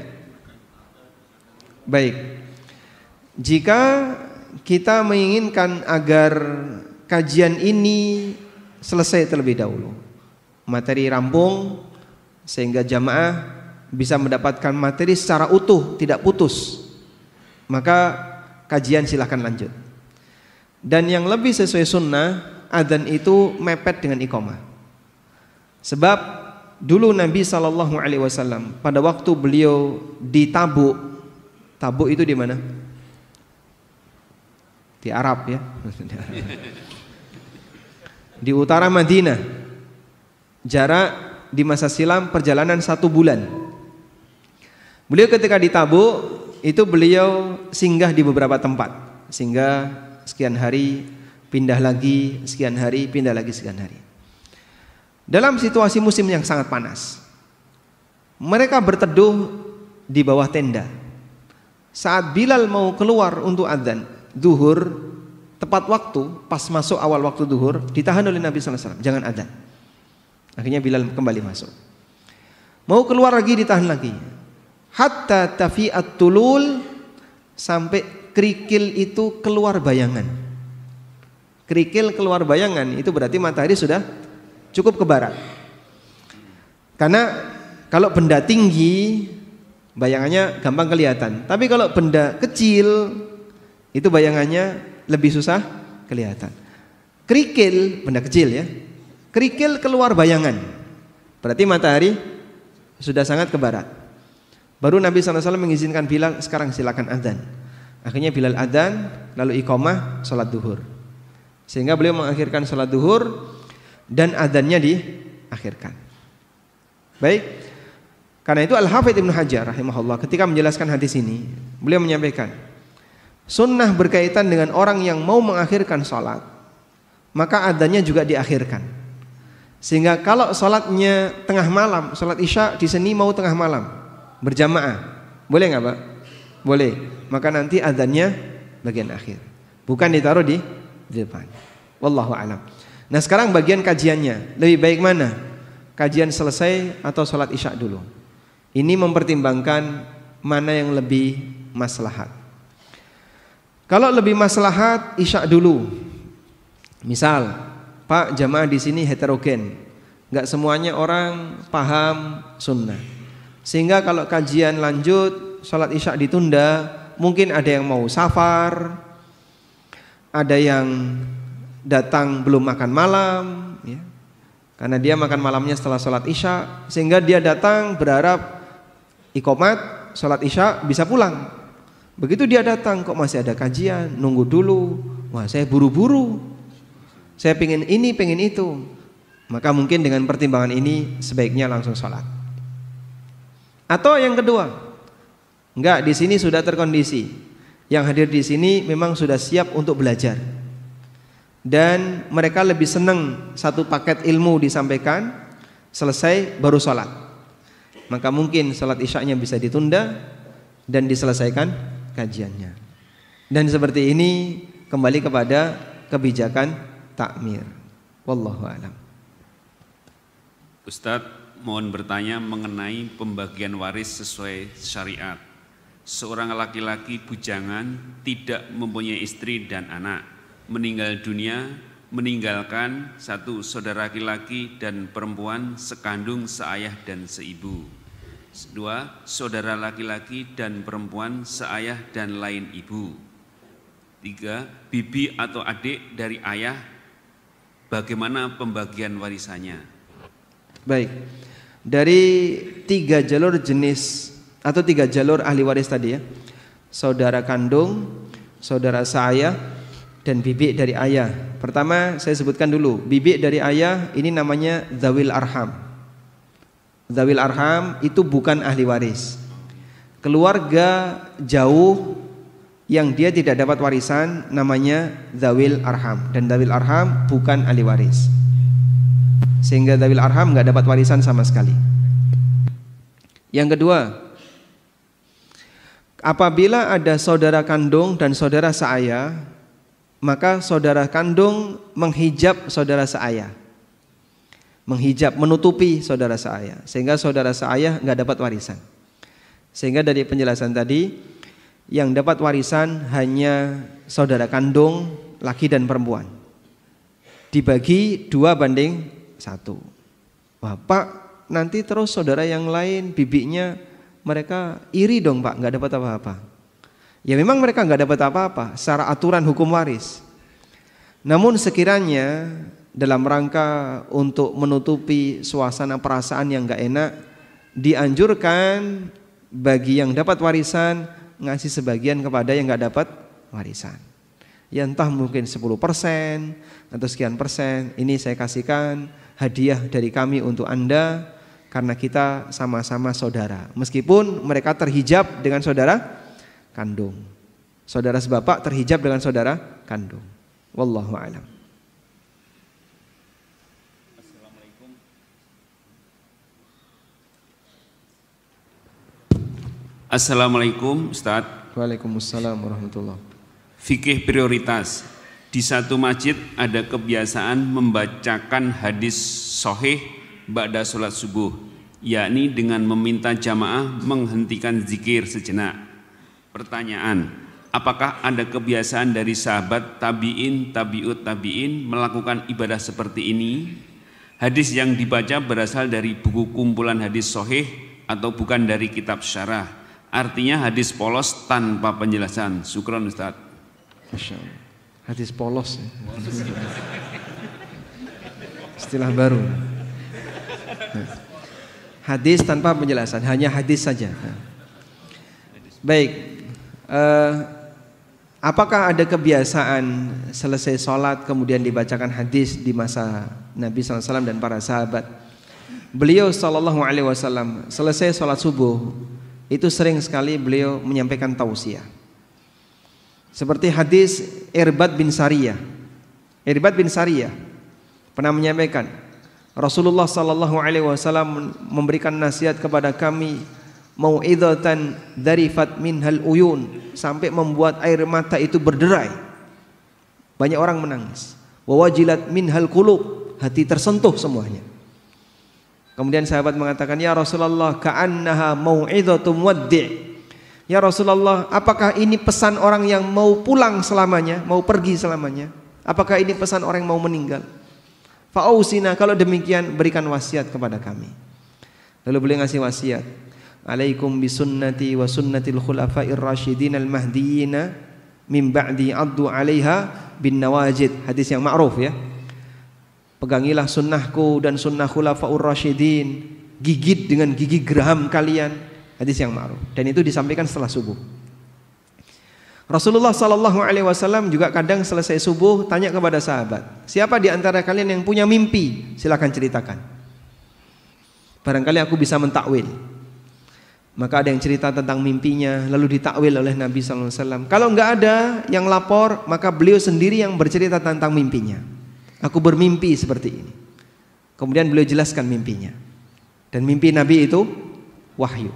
Baik. Jika kita menginginkan agar kajian ini selesai terlebih dahulu, materi rampung sehingga jamaah bisa mendapatkan materi secara utuh, tidak putus, maka kajian silahkan lanjut. Dan yang lebih sesuai sunnah, adzan itu mepet dengan iqamah. Sebab dulu Nabi SAW pada waktu beliau di Tabuk, Tabuk itu di mana? Di Arab ya, di utara Madinah. Jarak di masa silam perjalanan 1 bulan. Beliau ketika di Tabuk itu beliau singgah di beberapa tempat, singgah sekian hari, pindah lagi, sekian hari, pindah lagi, sekian hari. Dalam situasi musim yang sangat panas, mereka berteduh di bawah tenda. Saat Bilal mau keluar untuk adzan zuhur, tepat waktu, pas masuk awal waktu zuhur, ditahan oleh Nabi SAW, jangan adzan. Akhirnya Bilal kembali masuk. Mau keluar lagi, ditahan lagi. Hatta tafi'at tulul, sampai kerikil itu keluar bayangan. Kerikil keluar bayangan itu berarti matahari sudah cukup ke barat. Karena kalau benda tinggi bayangannya gampang kelihatan, tapi kalau benda kecil itu bayangannya lebih susah kelihatan. Kerikil, benda kecil ya, kerikil keluar bayangan, berarti matahari sudah sangat ke barat. Baru Nabi SAW mengizinkan Bilal, sekarang silakan adzan. Akhirnya Bilal adzan, lalu iqamah salat duhur. Sehingga beliau mengakhirkan salat duhur dan adzannya diakhirkan. Baik. Karena itu Al-Hafidz Ibnu Hajar rahimahullah ketika menjelaskan hadis ini, beliau menyampaikan, sunnah berkaitan dengan orang yang mau mengakhirkan salat, maka adzannya juga diakhirkan. Sehingga kalau salatnya tengah malam, salat Isya di sini mau tengah malam, berjamaah, boleh nggak Pak? Boleh. Maka nanti adzannya bagian akhir, bukan ditaruh di depan. Wallahu a'lam. Nah sekarang bagian kajiannya, lebih baik mana? Kajian selesai atau sholat Isya dulu? Ini mempertimbangkan mana yang lebih maslahat. Kalau lebih maslahat, Isya dulu. Misal, Pak, jamaah di sini heterogen, nggak semuanya orang paham sunnah. Sehingga kalau kajian lanjut, sholat Isya ditunda, mungkin ada yang mau safar, ada yang datang belum makan malam ya. Karena dia makan malamnya setelah sholat Isya, sehingga dia datang berharap iqamat sholat Isya bisa pulang. Begitu dia datang kok masih ada kajian, nunggu dulu. Wah saya buru-buru, saya pengen ini pengen itu. Maka mungkin dengan pertimbangan ini sebaiknya langsung sholat. Atau yang kedua, enggak, di sini sudah terkondisi, yang hadir di sini memang sudah siap untuk belajar. Dan mereka lebih senang satu paket ilmu disampaikan, selesai baru sholat. Maka mungkin sholat Isya-nya bisa ditunda dan diselesaikan kajiannya. Dan seperti ini kembali kepada kebijakan takmir. Wallahu a'lam.
Ustadz, mohon bertanya mengenai pembagian waris sesuai syariat. Seorang laki-laki bujangan tidak mempunyai istri dan anak, meninggal dunia, meninggalkan satu saudara laki-laki dan perempuan sekandung, seayah dan seibu. Dua, saudara laki-laki dan perempuan seayah dan lain ibu. Tiga, bibi atau adik dari ayah, bagaimana pembagian warisannya? Baik,
dari 3 jalur jenis atau 3 jalur ahli waris tadi ya, saudara kandung, saudara seayah, dan bibi dari ayah. Pertama saya sebutkan dulu, bibi dari ayah ini namanya dzawil arham. Dzawil arham itu bukan ahli waris, keluarga jauh yang dia tidak dapat warisan namanya dzawil arham, dan dzawil arham bukan ahli waris, sehingga dzawil arham nggak dapat warisan sama sekali. Yang kedua, apabila ada saudara kandung dan saudara seayah, maka saudara kandung menghijab saudara seayah, menghijab, menutupi saudara seayah, sehingga saudara seayah nggak dapat warisan. Sehingga dari penjelasan tadi, yang dapat warisan hanya saudara kandung laki dan perempuan, dibagi 2:1. Bapak nanti terus saudara yang lain, bibinya, mereka iri dong Pak, nggak dapat apa-apa. Ya memang mereka nggak dapat apa-apa secara aturan hukum waris. Namun sekiranya dalam rangka untuk menutupi suasana perasaan yang nggak enak, dianjurkan bagi yang dapat warisan ngasih sebagian kepada yang nggak dapat warisan. Ya entah mungkin 10% atau sekian persen, ini saya kasihkan hadiah dari kami untuk Anda karena kita sama-sama saudara. Meskipun mereka terhijab dengan saudara kandung, saudara sebapak terhijab dengan saudara kandung. Wallahu a'lam.
Assalamualaikum Ustaz.
Waalaikumsalam warahmatullahi.
Fikih prioritas. Di satu masjid ada kebiasaan membacakan hadis sahih ba'da sholat subuh, yakni dengan meminta jamaah menghentikan zikir sejenak. Pertanyaan, apakah ada kebiasaan dari sahabat tabi'in, tabi'ut tabi'in melakukan ibadah seperti ini? Hadis yang dibaca berasal dari buku kumpulan hadis sahih atau bukan dari kitab syarah? Artinya hadis polos tanpa penjelasan. Syukran Ustaz.
Masya Allah. Hadis polos ya. Istilah baru. Hadis tanpa penjelasan, hanya hadis saja. Baik, apakah ada kebiasaan selesai sholat kemudian dibacakan hadis di masa Nabi SAW dan para sahabat? Beliau SAW selesai sholat subuh itu sering sekali beliau menyampaikan tausiah. Seperti hadis Irbad bin Sariyah. Irbad bin Sariyah pernah menyampaikan, Rasulullah SAW memberikan nasihat kepada kami, mau'idhatan darifat minhal uyun, sampai membuat air mata itu berderai. Banyak orang menangis. Wa wajilat minhal qulub, hati tersentuh semuanya. Kemudian sahabat mengatakan, ya Rasulullah, ka'annaha mau'idhatum waddi'. Ya Rasulullah, apakah ini pesan orang yang mau pulang selamanya, mau pergi selamanya? Apakah ini pesan orang yang mau meninggal? Fa'ausina, kalau demikian berikan wasiat kepada kami. Lalu beliau ngasih wasiat, alaikum bisunnati wa sunnatil khulafa'ir rasyidin al-mahdiyina min ba'di addu 'alaiha bin nawajid. Hadis yang ma'ruf ya. Pegangilah sunnahku dan sunnah khulafaur rasyidin, gigit dengan gigi geraham kalian. Hadis yang ma'ruf. Dan itu disampaikan setelah subuh. Rasulullah SAW juga kadang selesai subuh tanya kepada sahabat, siapa di antara kalian yang punya mimpi? Silakan ceritakan. Barangkali aku bisa mentakwil. Maka ada yang cerita tentang mimpinya, lalu ditakwil oleh Nabi SAW. Kalau enggak ada yang lapor, maka beliau sendiri yang bercerita tentang mimpinya. Aku bermimpi seperti ini. Kemudian beliau jelaskan mimpinya. Dan mimpi Nabi itu wahyu.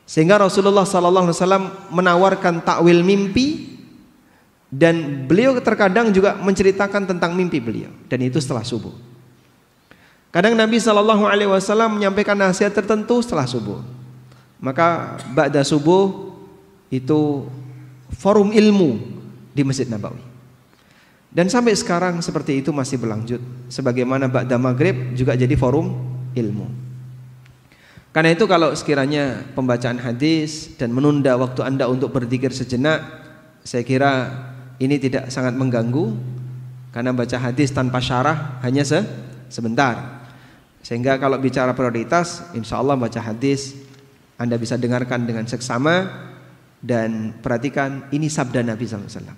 Sehingga Rasulullah SAW menawarkan takwil mimpi, dan beliau terkadang juga menceritakan tentang mimpi beliau, dan itu setelah subuh. Kadang Nabi SAW menyampaikan nasihat tertentu setelah subuh. Maka ba'da subuh itu forum ilmu di Masjid Nabawi. Dan sampai sekarang seperti itu masih berlanjut. Sebagaimana ba'da maghrib juga jadi forum ilmu. Karena itu kalau sekiranya pembacaan hadis dan menunda waktu Anda untuk berzikir sejenak, saya kira ini tidak sangat mengganggu. Karena baca hadis tanpa syarah hanya sebentar. Sehingga kalau bicara prioritas, insya Allah baca hadis Anda bisa dengarkan dengan seksama. Dan perhatikan, ini sabda Nabi SAW.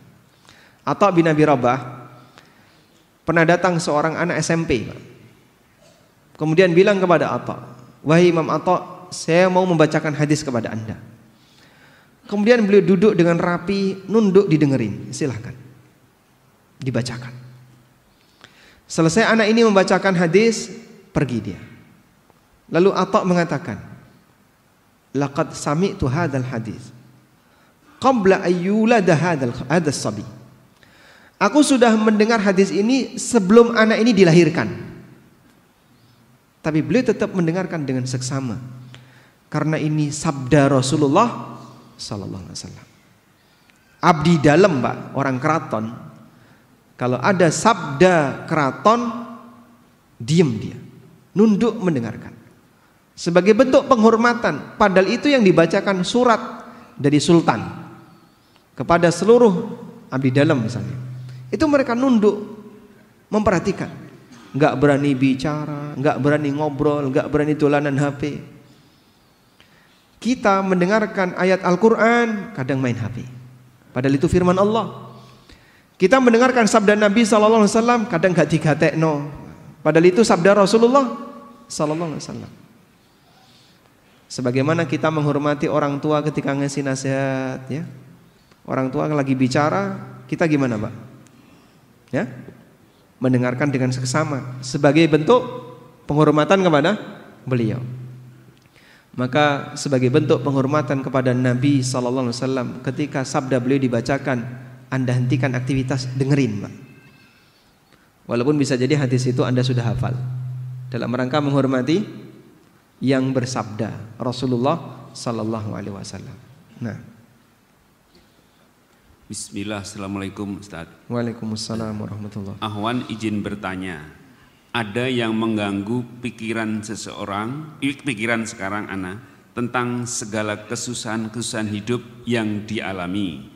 Atha bin Abi Rabah pernah datang seorang anak SMP, kemudian bilang kepada Atha, wahai Imam Atha, saya mau membacakan hadis kepada Anda. Kemudian beliau duduk dengan rapi, nunduk, didengerin, silahkan dibacakan. Selesai anak ini membacakan hadis, pergi dia. Lalu Atha mengatakan, laqad sami'tu hadzal hadis qabla ayyulada hadzal sabi. Aku sudah mendengar hadis ini sebelum anak ini dilahirkan. Tapi beliau tetap mendengarkan dengan seksama. Karena ini sabda Rasulullah sallallahu alaihi wasallam. Abdi dalam, Pak, orang keraton. Kalau ada sabda keraton, diam dia, nunduk mendengarkan. Sebagai bentuk penghormatan, padahal itu yang dibacakan surat dari sultan kepada seluruh abdi dalam misalnya. Itu mereka nunduk memperhatikan, nggak berani bicara, nggak berani ngobrol, nggak berani dolanan HP. Kita mendengarkan ayat Al-Quran kadang main HP, padahal itu firman Allah. Kita mendengarkan sabda Nabi SAW kadang nggak digatekno, padahal itu sabda Rasulullah SAW. Sebagaimana kita menghormati orang tua ketika ngasih nasihat, ya. Orang tua lagi bicara, kita gimana, Pak? Ya, mendengarkan dengan seksama sebagai bentuk penghormatan kepada beliau. Maka sebagai bentuk penghormatan kepada Nabi SAW, ketika sabda beliau dibacakan, Anda hentikan aktivitas, dengerin, Pak. Walaupun bisa jadi hadis itu Anda sudah hafal, dalam rangka menghormati yang bersabda Rasulullah sallallahu alaihi wasallam. Nah,
Bismillah, Assalamualaikum Ustaz.
Waalaikumsalam warahmatullahi.
Ahwan izin bertanya, ada yang mengganggu pikiran seseorang, pikiran sekarang ana, tentang segala kesusahan-kesusahan hidup yang dialami,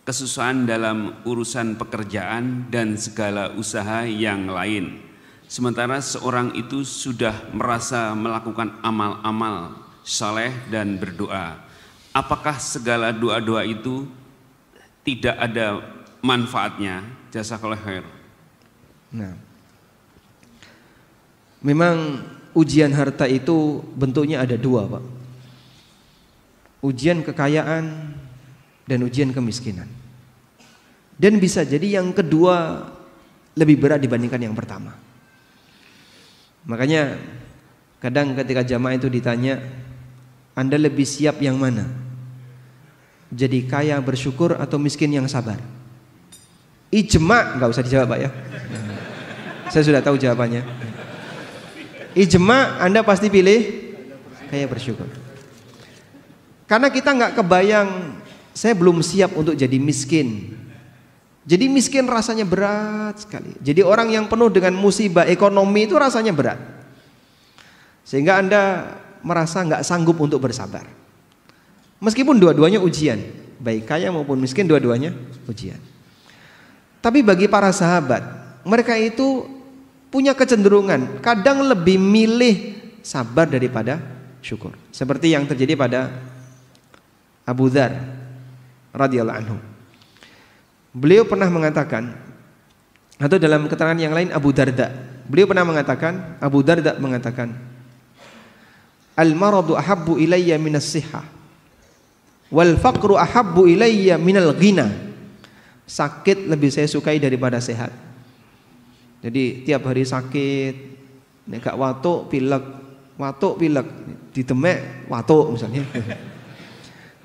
kesusahan dalam urusan pekerjaan dan segala usaha yang lain. Sementara seorang itu sudah merasa melakukan amal-amal saleh dan berdoa. Apakah segala doa-doa itu tidak ada manfaatnya? Jazakallah khair.
Nah, memang ujian harta itu bentuknya ada dua, Pak. Ujian kekayaan dan ujian kemiskinan. Dan bisa jadi yang kedua lebih berat dibandingkan yang pertama. Makanya kadang ketika jamaah itu ditanya, Anda lebih siap yang mana? Jadi kaya bersyukur atau miskin yang sabar? Ijma, nggak usah dijawab, Pak, ya. Saya sudah tahu jawabannya. Ijma, Anda pasti pilih kaya bersyukur. Karena kita nggak kebayang, saya belum siap untuk jadi miskin. Jadi miskin rasanya berat sekali. Jadi orang yang penuh dengan musibah ekonomi itu rasanya berat. Sehingga Anda merasa nggak sanggup untuk bersabar. Meskipun dua-duanya ujian, baik kaya maupun miskin dua-duanya ujian. Tapi bagi para sahabat, mereka itu punya kecenderungan kadang lebih milih sabar daripada syukur. Seperti yang terjadi pada Abu Dzar radhiyallahu anhu. Beliau pernah mengatakan, atau dalam keterangan yang lain Abu Darda, beliau pernah mengatakan, Abu Darda mengatakan, al-maradu ahabbu ilayya minas sihah wal faqru ahabbu ilayya minal ghina. Sakit lebih saya sukai daripada sehat. Jadi tiap hari sakit, nek gak watuk pilek, ditemek watuk misalnya.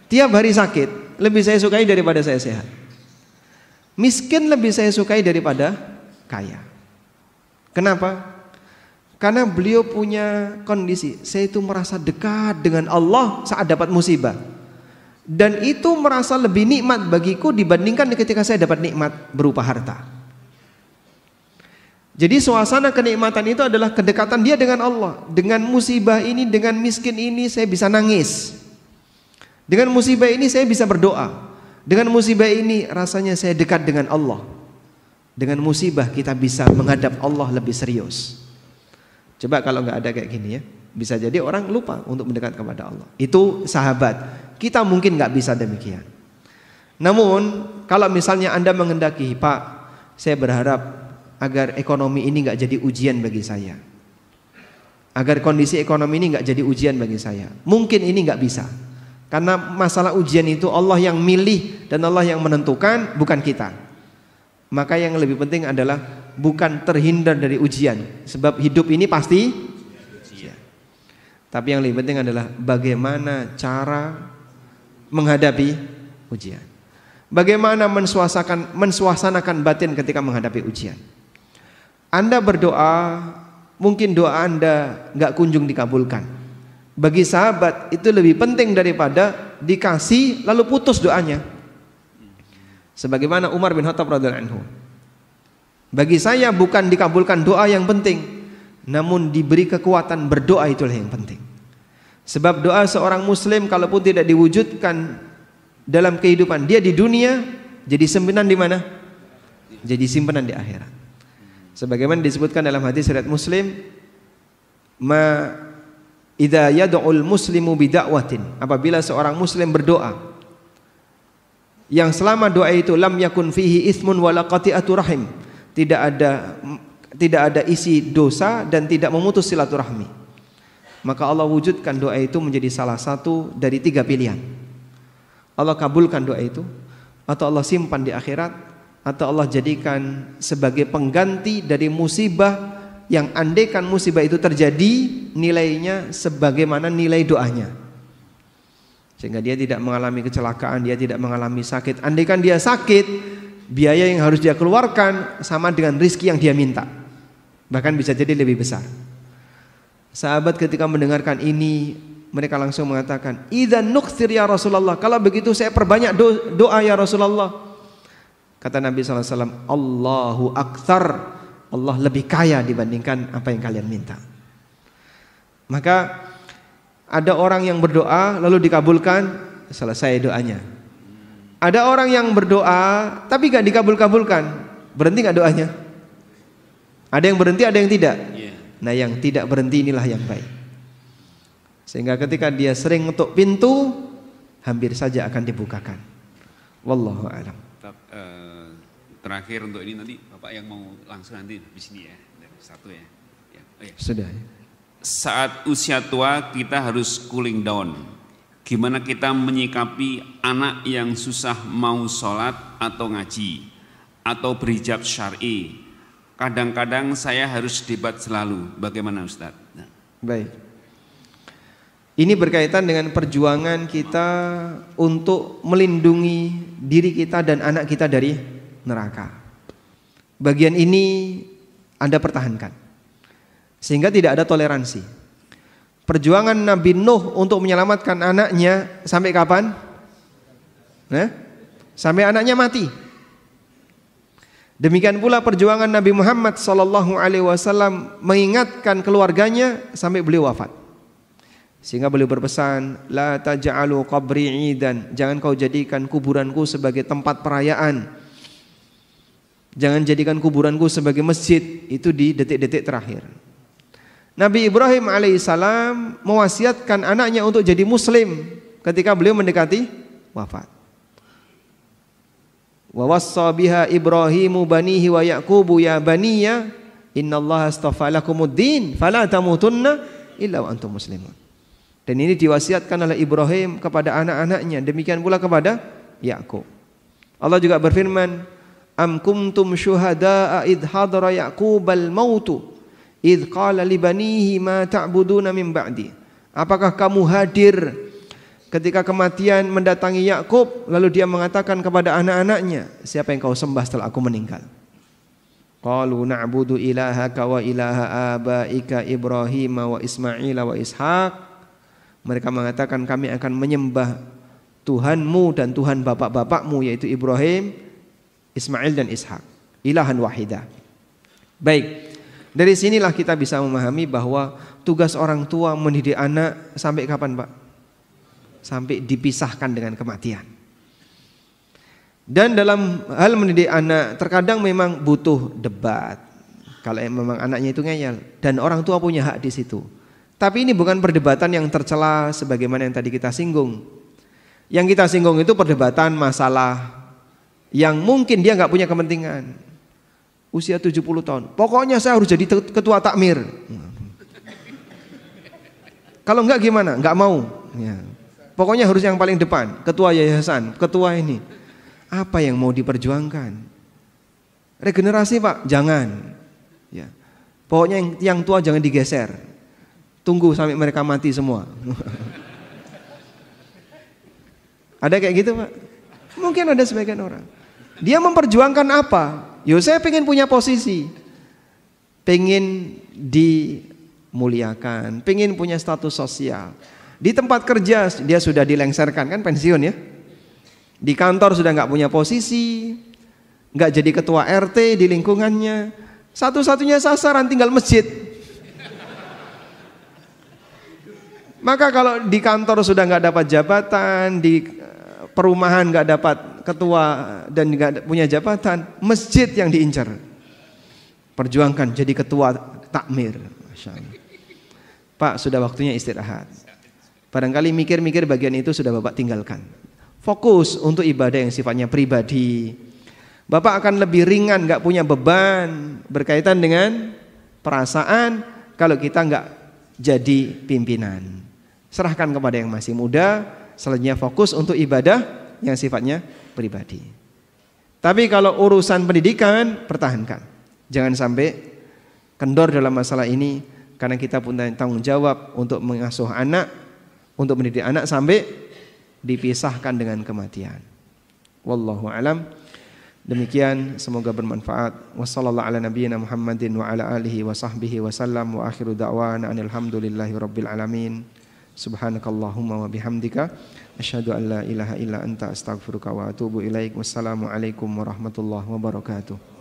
Tiap hari sakit lebih saya sukai daripada saya sehat. Miskin lebih saya sukai daripada kaya. Kenapa? Karena beliau punya kondisi, saya itu merasa dekat dengan Allah saat dapat musibah. Dan itu merasa lebih nikmat bagiku dibandingkan ketika saya dapat nikmat berupa harta. Jadi suasana kenikmatan itu adalah kedekatan dia dengan Allah. Dengan musibah ini, dengan miskin ini saya bisa nangis. Dengan musibah ini saya bisa berdoa. Dengan musibah ini rasanya saya dekat dengan Allah. Dengan musibah kita bisa menghadap Allah lebih serius. Coba kalau nggak ada kayak gini ya, bisa jadi orang lupa untuk mendekat kepada Allah. Itu sahabat. Kita mungkin nggak bisa demikian. Namun kalau misalnya Anda menghendaki, Pak, saya berharap agar ekonomi ini nggak jadi ujian bagi saya, agar kondisi ekonomi ini nggak jadi ujian bagi saya. Mungkin ini nggak bisa, karena masalah ujian itu Allah yang milih dan Allah yang menentukan, bukan kita. Maka yang lebih penting adalah bukan terhindar dari ujian, sebab hidup ini pasti ujian. Tapi yang lebih penting adalah bagaimana cara menghadapi ujian, bagaimana mensuasanakan batin ketika menghadapi ujian. Anda berdoa, mungkin doa Anda nggak kunjung dikabulkan. Bagi sahabat itu lebih penting daripada dikasih lalu putus doanya. Sebagaimana Umar bin Khattab radhiyallahu anhu. Bagi saya bukan dikabulkan doa yang penting, namun diberi kekuatan berdoa itulah yang penting. Sebab doa seorang muslim kalaupun tidak diwujudkan dalam kehidupan dia di dunia, jadi simpenan di mana? Jadi simpenan di akhirat. Sebagaimana disebutkan dalam hadis riwayat Muslim, ma idza yad'ul muslimu bida'watin, apabila seorang muslim berdoa yang selama doa itu lam yakun fihi ismun wala qati'atu rahim, tidak ada isi dosa dan tidak memutus silaturahmi, maka Allah wujudkan doa itu menjadi salah satu dari 3 pilihan. Allah kabulkan doa itu, atau Allah simpan di akhirat, atau Allah jadikan sebagai pengganti dari musibah yang andaikan musibah itu terjadi nilainya sebagaimana nilai doanya, sehingga dia tidak mengalami kecelakaan, dia tidak mengalami sakit. Andaikan dia sakit, biaya yang harus dia keluarkan sama dengan rizki yang dia minta, bahkan bisa jadi lebih besar. Sahabat ketika mendengarkan ini, mereka langsung mengatakan, idzan nuksir ya Rasulullah, kalau begitu saya perbanyak doa ya Rasulullah. Kata Nabi SAW, Allahu aktsar, Allah lebih kaya dibandingkan apa yang kalian minta. Maka ada orang yang berdoa lalu dikabulkan, selesai doanya. Ada orang yang berdoa tapi gak dikabul-kabulkan, berhenti gak doanya? Ada yang berhenti, ada yang tidak. Nah yang tidak berhenti inilah yang baik. Sehingga ketika dia sering ngetuk pintu, hampir saja akan dibukakan. Wallahu a'lam.
Terakhir untuk ini nanti Bapak yang mau langsung nanti di sini ya, satu ya. Oh ya.
Sudah.
Saat usia tua kita harus cooling down. Gimana kita menyikapi anak yang susah mau sholat atau ngaji atau berhijab syar'i? Kadang-kadang saya harus debat selalu. Bagaimana Ustaz? Nah.
Baik. Ini berkaitan dengan perjuangan kita untuk melindungi diri kita dan anak kita dari neraka. Bagian ini Anda pertahankan sehingga tidak ada toleransi. Perjuangan Nabi Nuh untuk menyelamatkan anaknya sampai kapan? Sampai anaknya mati. Demikian pula perjuangan Nabi Muhammad SAW mengingatkan keluarganya sampai beliau wafat. Sehingga beliau berpesan, la taj'alu qabri 'idan, jangan kau jadikan kuburanku sebagai tempat perayaan. Jangan jadikan kuburanku sebagai masjid. Itu di detik-detik terakhir. Nabi Ibrahim alaihissalam mewasiatkan anaknya untuk jadi muslim ketika beliau mendekati wafat. Wa wassa biha Ibrahimu banihi wa Yaqubu ya baniya innallaha astafa lakumuddin fala tamutunna illa wa antum muslimun. Dan ini diwasiatkan oleh Ibrahim kepada anak-anaknya, demikian pula kepada Yakub. Allah juga berfirman, am kuntum syuhada'a idh hadara Yaqubal mautu idh qala li banihi ma ta'buduna min ba'di. Apakah kamu hadir ketika kematian mendatangi Yakub lalu dia mengatakan kepada anak-anaknya, siapa yang kau sembah setelah aku meninggal? Qalu na'budu ilahaka wa ilaha abaika Ibrahim wa Ismail wa Ishaq. Mereka mengatakan kami akan menyembah Tuhanmu dan Tuhan bapak-bapakmu yaitu Ibrahim, Ismail dan Ishak. Ilahan wahidah. Baik. Dari sinilah kita bisa memahami bahwa tugas orang tua mendidik anak sampai kapan, Pak? Sampai dipisahkan dengan kematian. Dan dalam hal mendidik anak terkadang memang butuh debat. Kalau memang anaknya itu ngeyel, dan orang tua punya hak di situ. Tapi ini bukan perdebatan yang tercela sebagaimana yang tadi kita singgung. Yang kita singgung itu perdebatan masalah yang mungkin dia nggak punya kepentingan. Usia 70 tahun, pokoknya saya harus jadi ketua takmir. Kalau enggak gimana? Enggak mau. Ya. Pokoknya harus yang paling depan, ketua yayasan, ketua ini. Apa yang mau diperjuangkan? Regenerasi, Pak? Jangan. Ya. Pokoknya yang tua jangan digeser. Tunggu sampai mereka mati semua. Ada kayak gitu, Pak? Mungkin ada sebagian orang. Dia memperjuangkan apa? Yo, saya pengen punya posisi, pengen dimuliakan, pengen punya status sosial. Di tempat kerja dia sudah dilengsarkan, kan pensiun ya. Di kantor sudah nggak punya posisi, nggak jadi ketua RT di lingkungannya. Satu-satunya sasaran tinggal masjid. Maka kalau di kantor sudah nggak dapat jabatan, di perumahan nggak dapat ketua dan nggak punya jabatan, masjid yang diincar. Perjuangkan jadi ketua takmir. Masya Allah. Pak, sudah waktunya istirahat. Barangkali mikir-mikir bagian itu sudah Bapak tinggalkan. Fokus untuk ibadah yang sifatnya pribadi. Bapak akan lebih ringan, nggak punya beban berkaitan dengan perasaan kalau kita nggak jadi pimpinan. Serahkan kepada yang masih muda. Selanjutnya fokus untuk ibadah yang sifatnya pribadi. Tapi kalau urusan pendidikan, pertahankan. Jangan sampai kendor dalam masalah ini, karena kita punya tanggung jawab untuk mengasuh anak, untuk mendidik anak sampai dipisahkan dengan kematian. Wallahu alam. Demikian, semoga bermanfaat. Wassallallahu ala nabiyyina Muhammadin wa ala alihi wa sahbihi wa sallam, wa akhiru da'wana alhamdulillahi rabbil alamin. Subhanakallahumma wa bihamdika asyhadu an la ilaha illa anta astaghfiruka wa atubu ilaik. Wassalamu alaikum warahmatullahi wabarakatuh.